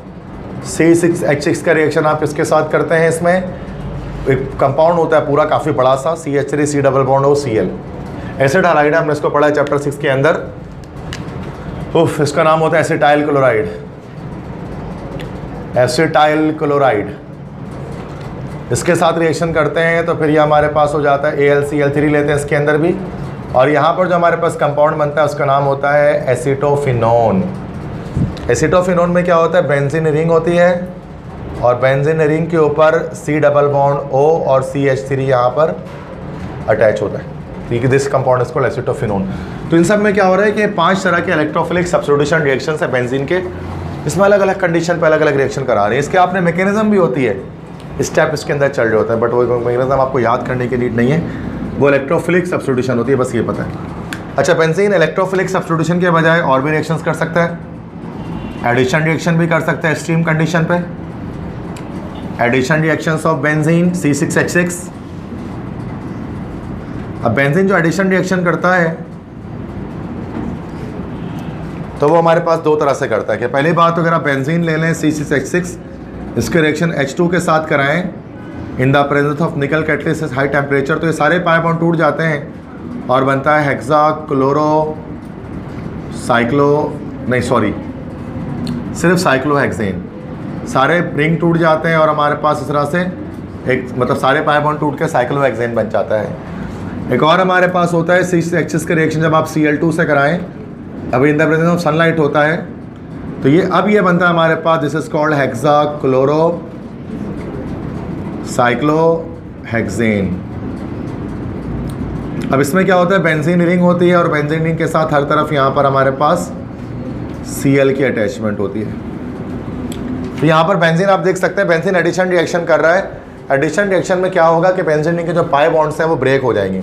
C6H6 का रिएक्शन आप किसके साथ करते हैं, इसमें एक कंपाउंड होता है पूरा काफ़ी बड़ा सा, CH3C डबल बॉन्ड हो Cl, एसिड हाइड्राइड, हमने इसको पढ़ा है चैप्टर 6 के अंदर। उफ, इसका नाम होता है एसिटाइल क्लोराइड। एसिटाइल क्लोराइड इसके साथ रिएक्शन करते हैं तो फिर ये हमारे पास हो जाता है AlCl3 लेते हैं इसके अंदर भी, और यहाँ पर जो हमारे पास कंपाउंड बनता है उसका नाम होता है एसीटोफिनोन। एसीटोफिनोन में क्या होता है, बेंजीन रिंग होती है और बेंजीन रिंग के ऊपर C डबल बॉन्ड O और CH3 यहाँ पर अटैच होता है। ठीक है, this compound is called acetophenone. तो इन सब में क्या हो रहा है कि 5 तरह के इलेक्ट्रोफिलिक सब्स्टिट्यूशन रिएक्शन है बेंजीन के, इसमें अलग अलग कंडीशन पर अलग अलग रिएक्शन करा रहे हैं। इसके आपने मैकेनिज्म भी होती है, स्टेप इसके अंदर चल रहे होता है, बट वो मैकेनिज्म आपको याद करने की नीड नहीं है, वो इलेक्ट्रोफिलिक सब्स्टिट्यूशन होती है, बस ये पता है। अच्छा, बेंजीन इलेक्ट्रोफिलिक सब्स्टिट्यूशन के बजाय और भी रिएक्शंस कर सकता है, एडिशन रिएक्शन भी कर सकता है एक्सट्रीम कंडीशन पे। Addition reactions of benzene C6H6। अब बेंजीन जो एडिशन रिएक्शन करता है तो वो हमारे पास 2 तरह से करता है कि पहली बात अगर आप बेंजीन ले लें C6H6, इसके रिएक्शन H2 के साथ कराएं इन द प्रेजेंस ऑफ निकल कैटलिस्ट हाई टेम्परेचर, तो ये सारे पाई बॉन्ड टूट जाते हैं और बनता है हेक्सा क्लोरो साइक्लो, नहीं सॉरी सिर्फ साइक्लोहेक्सेन। सारे रिंग टूट जाते हैं और हमारे पास इस तरह से एक मतलब सारे पाई बॉन्ड टूट के साइक्लोहेक्सेन बन जाता है। एक और हमारे पास होता है C6H6 का रिएक्शन जब आप Cl2 से कराएं, अभी in the presence of sunlight होता है, तो ये अब ये बनता है हमारे पास, this is called hexachlorocyclohexane. अब इसमें क्या होता है, बेंजीन रिंग होती है और बेंजीन रिंग के साथ हर तरफ यहाँ पर हमारे पास Cl की अटैचमेंट होती है। तो यहाँ पर बेंजीन आप देख सकते हैं, बेंजीन एडिशन रिएक्शन कर रहा है। एडिशन रिएक्शन में क्या होगा कि बेंजीन रिंग के जो पाई बॉन्ड्स हैं वो ब्रेक हो जाएंगे।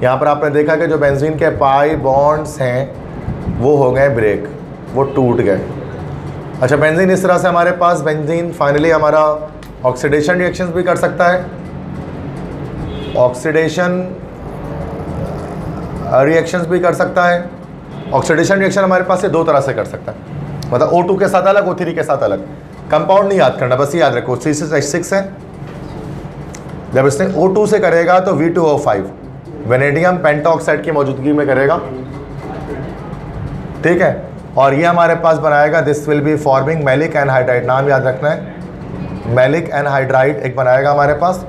यहाँ पर आपने देखा कि जो बेंजीन के पाई बॉन्ड्स हैं वो हो गए ब्रेक, वो टूट गए। अच्छा, बेंजीन इस तरह से हमारे पास बेंजीन फाइनली हमारा ऑक्सीडेशन रिएक्शंस भी कर सकता है। ऑक्सीडेशन रिएक्शंस भी कर सकता है। ऑक्सीडेशन रिएक्शन हमारे पास से 2 तरह से कर सकता है, मतलब O2 के साथ अलग, O3 के साथ अलग। कंपाउंड नहीं याद करना, बस याद रखो C6H6 है, जब इसने O2 से करेगा तो V2O5 वेनेडियम पेंटाऑक्साइड की मौजूदगी में करेगा, ठीक है, और ये हमारे पास बनाएगा, this will be forming maleic anhydride, नाम याद रखना है, मैलिक एनहाइड्राइड एक बनाएगा हमारे पास।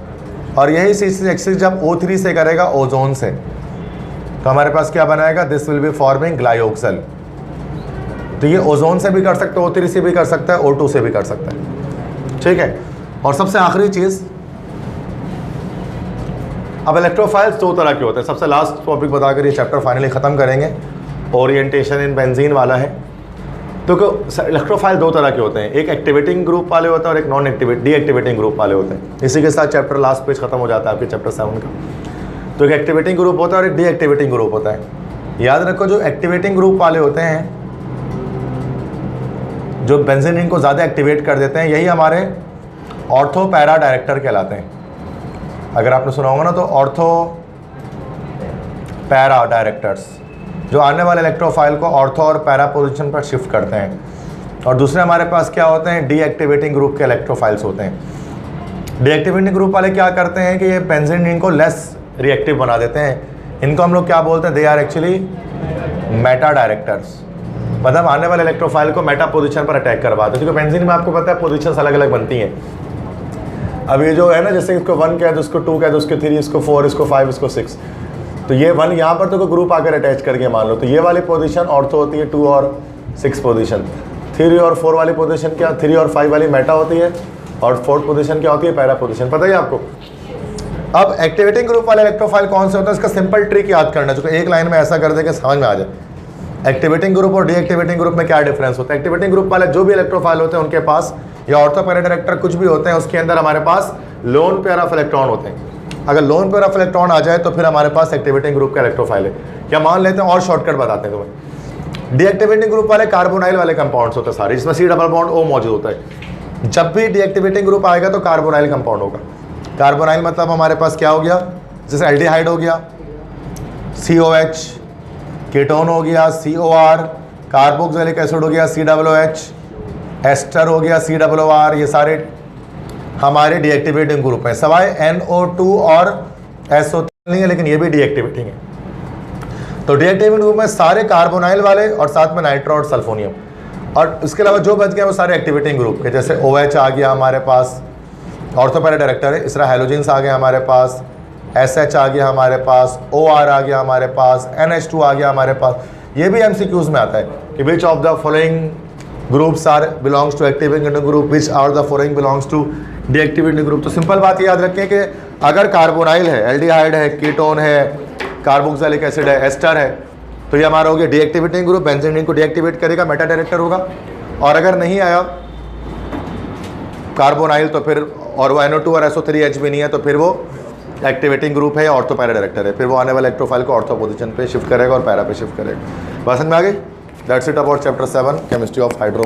और यही C6H6 जब O3 से करेगा ओजोन से, तो हमारे पास क्या बनाएगा, दिस विल बी फॉर्मिंग ग्लाइओक्सल। तो ये ओजोन से भी कर सकते हैं, O3 से भी कर सकता है, O2 से भी कर सकता है, ठीक है। और सबसे आखिरी चीज़, अब इलेक्ट्रोफाइल्स 2 तरह के होते हैं। सबसे लास्ट टॉपिक बताकर ये चैप्टर फाइनली ख़त्म करेंगे, ओरिएंटेशन इन बेंजीन वाला है। तो इलेक्ट्रोफाइल 2 तरह के होते हैं, एक एक्टिवेटिंग ग्रुप वाले होते हैं और एक नॉन डीएक्टिवेटिंग ग्रुप वाले होते हैं। इसी के साथ चैप्टर लास्ट पेज खत्म हो जाता है आपके चैप्टर 7 का। तो एक एक्टिवेटिंग ग्रुप होता है और एक डीएक्टिवेटिंग ग्रुप होता है। याद रखो, जो एक्टिवेटिंग ग्रुप वाले होते हैं, जो बेंजीन रिंग को ज़्यादा एक्टिवेट कर देते हैं, यही हमारे ऑर्थो पैरा डायरेक्टर कहलाते हैं। अगर आपने सुना होगा ना, तो ऑर्थो पैरा डायरेक्टर्स जो आने वाले इलेक्ट्रोफाइल को ऑर्थो और पैरा पोजीशन पर शिफ्ट करते हैं। और दूसरे हमारे पास क्या होते हैं, डीएक्टिवेटिंग ग्रुप के इलेक्ट्रोफाइल्स होते हैं। डीएक्टिवेटिंग ग्रुप वाले क्या करते हैं कि ये बेंजीन रिंग को लेस रिएक्टिव बना देते हैं। इनको हम लोग क्या बोलते हैं, they are actually meta directors. मतलब आने वाले इलेक्ट्रोफाइल को मेटा पोजीशन पर अटैक करवाते हैं, क्योंकि बेंजीन में आपको पता है पोजीशंस अलग अलग बनती हैं। अब ये जो है ना, जैसे इसको 1 कह दो, इसको 2 कह दो, इसको 3, इसको 4, इसको 5, इसको 6, तो ये 1 यहाँ पर तो कोई ग्रुप आकर अटैच करके मान लो, तो ये वाली पोजीशन ऑर्थो होती है 2 और 6 पोजीशन। 3 और 4 वाली पोजीशन क्या, 3 और 5 वाली मेटा होती है, और 4th पोजीशन क्या होती है, पैरा पोजीशन। पता है आपको। अब एक्टिवेटिंग ग्रुप वाले इलेक्ट्रोफाइल कौन से होता है, इसका सिंपल ट्रिक याद करना है, जो एक लाइन में ऐसा कर दे कि समझ में आ जाए। एक्टिवेटिंग ग्रुप और डीएक्टिवेटिंग ग्रुप में क्या डिफरेंस होता है। एक्टिवेटिंग ग्रुप वाले जो भी इलेक्ट्रोफाइल होते हैं उनके पास, या ऑर्थो पैरा डायरेक्टर कुछ भी होते हैं, उसके अंदर हमारे पास लोन पेयर ऑफ इलेक्ट्रॉन होते हैं। अगर लोन पेयर ऑफ इलेक्ट्रॉन आ जाए तो फिर हमारे पास एक्टिवेटिंग ग्रुप का इलेक्ट्रोफाइल है। या मान लेते हैं और शॉर्टकट बताते हैं तुम्हें, डीएक्टिवेटिंग ग्रुप वाले कार्बोनाइल वाले कंपाउंड्स होते हैं सारे, जिसमें C डबल बॉन्ड O मौजूद होता है। जब भी डीएक्टिवेटिंग ग्रुप आएगा तो कार्बोनाइल कंपाउंड होगा। कार्बोनाइल मतलब हमारे पास क्या हो गया, जैसे एल्डिहाइड हो गया COH, कीटोन हो गया COR, कार्बोक्सिलिक एसिड हो गया COOH, एस्टर हो गया COOR। ये सारे हमारे डीएक्टिवेटिंग ग्रुप हैं, सवाए NO2 और SO3 नहीं है, लेकिन ये भी डीएक्टिवेटिंग है। तो डीएक्टिवेटिंग ग्रुप में सारे कार्बोनाइल वाले और साथ में नाइट्रो और सल्फोनियम, और इसके अलावा जो बच गए वो सारे एक्टिवेटिंग ग्रुप के, जैसे OH आ गया हमारे पास, ऑर्थो पैरा डायरेक्टर है। इस तरह हैलोजेंस आ गए हमारे पास, SH आ गया हमारे पास, OR आ गया हमारे पास, NH2 आ गया हमारे पास। ये भी MCQs में आता है कि which of the following groups are belongs to activating group, which are the following belongs to deactivating group. तो सिंपल बात याद रखें कि अगर कार्बोनाइल है, एल्डिहाइड है, कीटोन है, कार्बोक्सिलिक एसिड है, एस्टर है, तो ये हमारा हो गया डीएक्टिवेटिंग ग्रुप। बेंजीन को डीएक्टिवेट करेगा, मेटा डायरेक्टर होगा। और अगर नहीं आया कार्बोनाइल तो फिर, और वो NO2 और SO3H भी नहीं है, तो फिर वो एक्टिवेटिंग ग्रुप है या ऑर्थो पैरा डायरेक्टर है। फिर वो आने वाले इलेक्ट्रोफाइल को ऑर्थो पोजीशन पे शिफ्ट करेगा और पैरा पे शिफ्ट करेगा। बात समझ में आ गई। That's it about chapter 7 chemistry of hydro.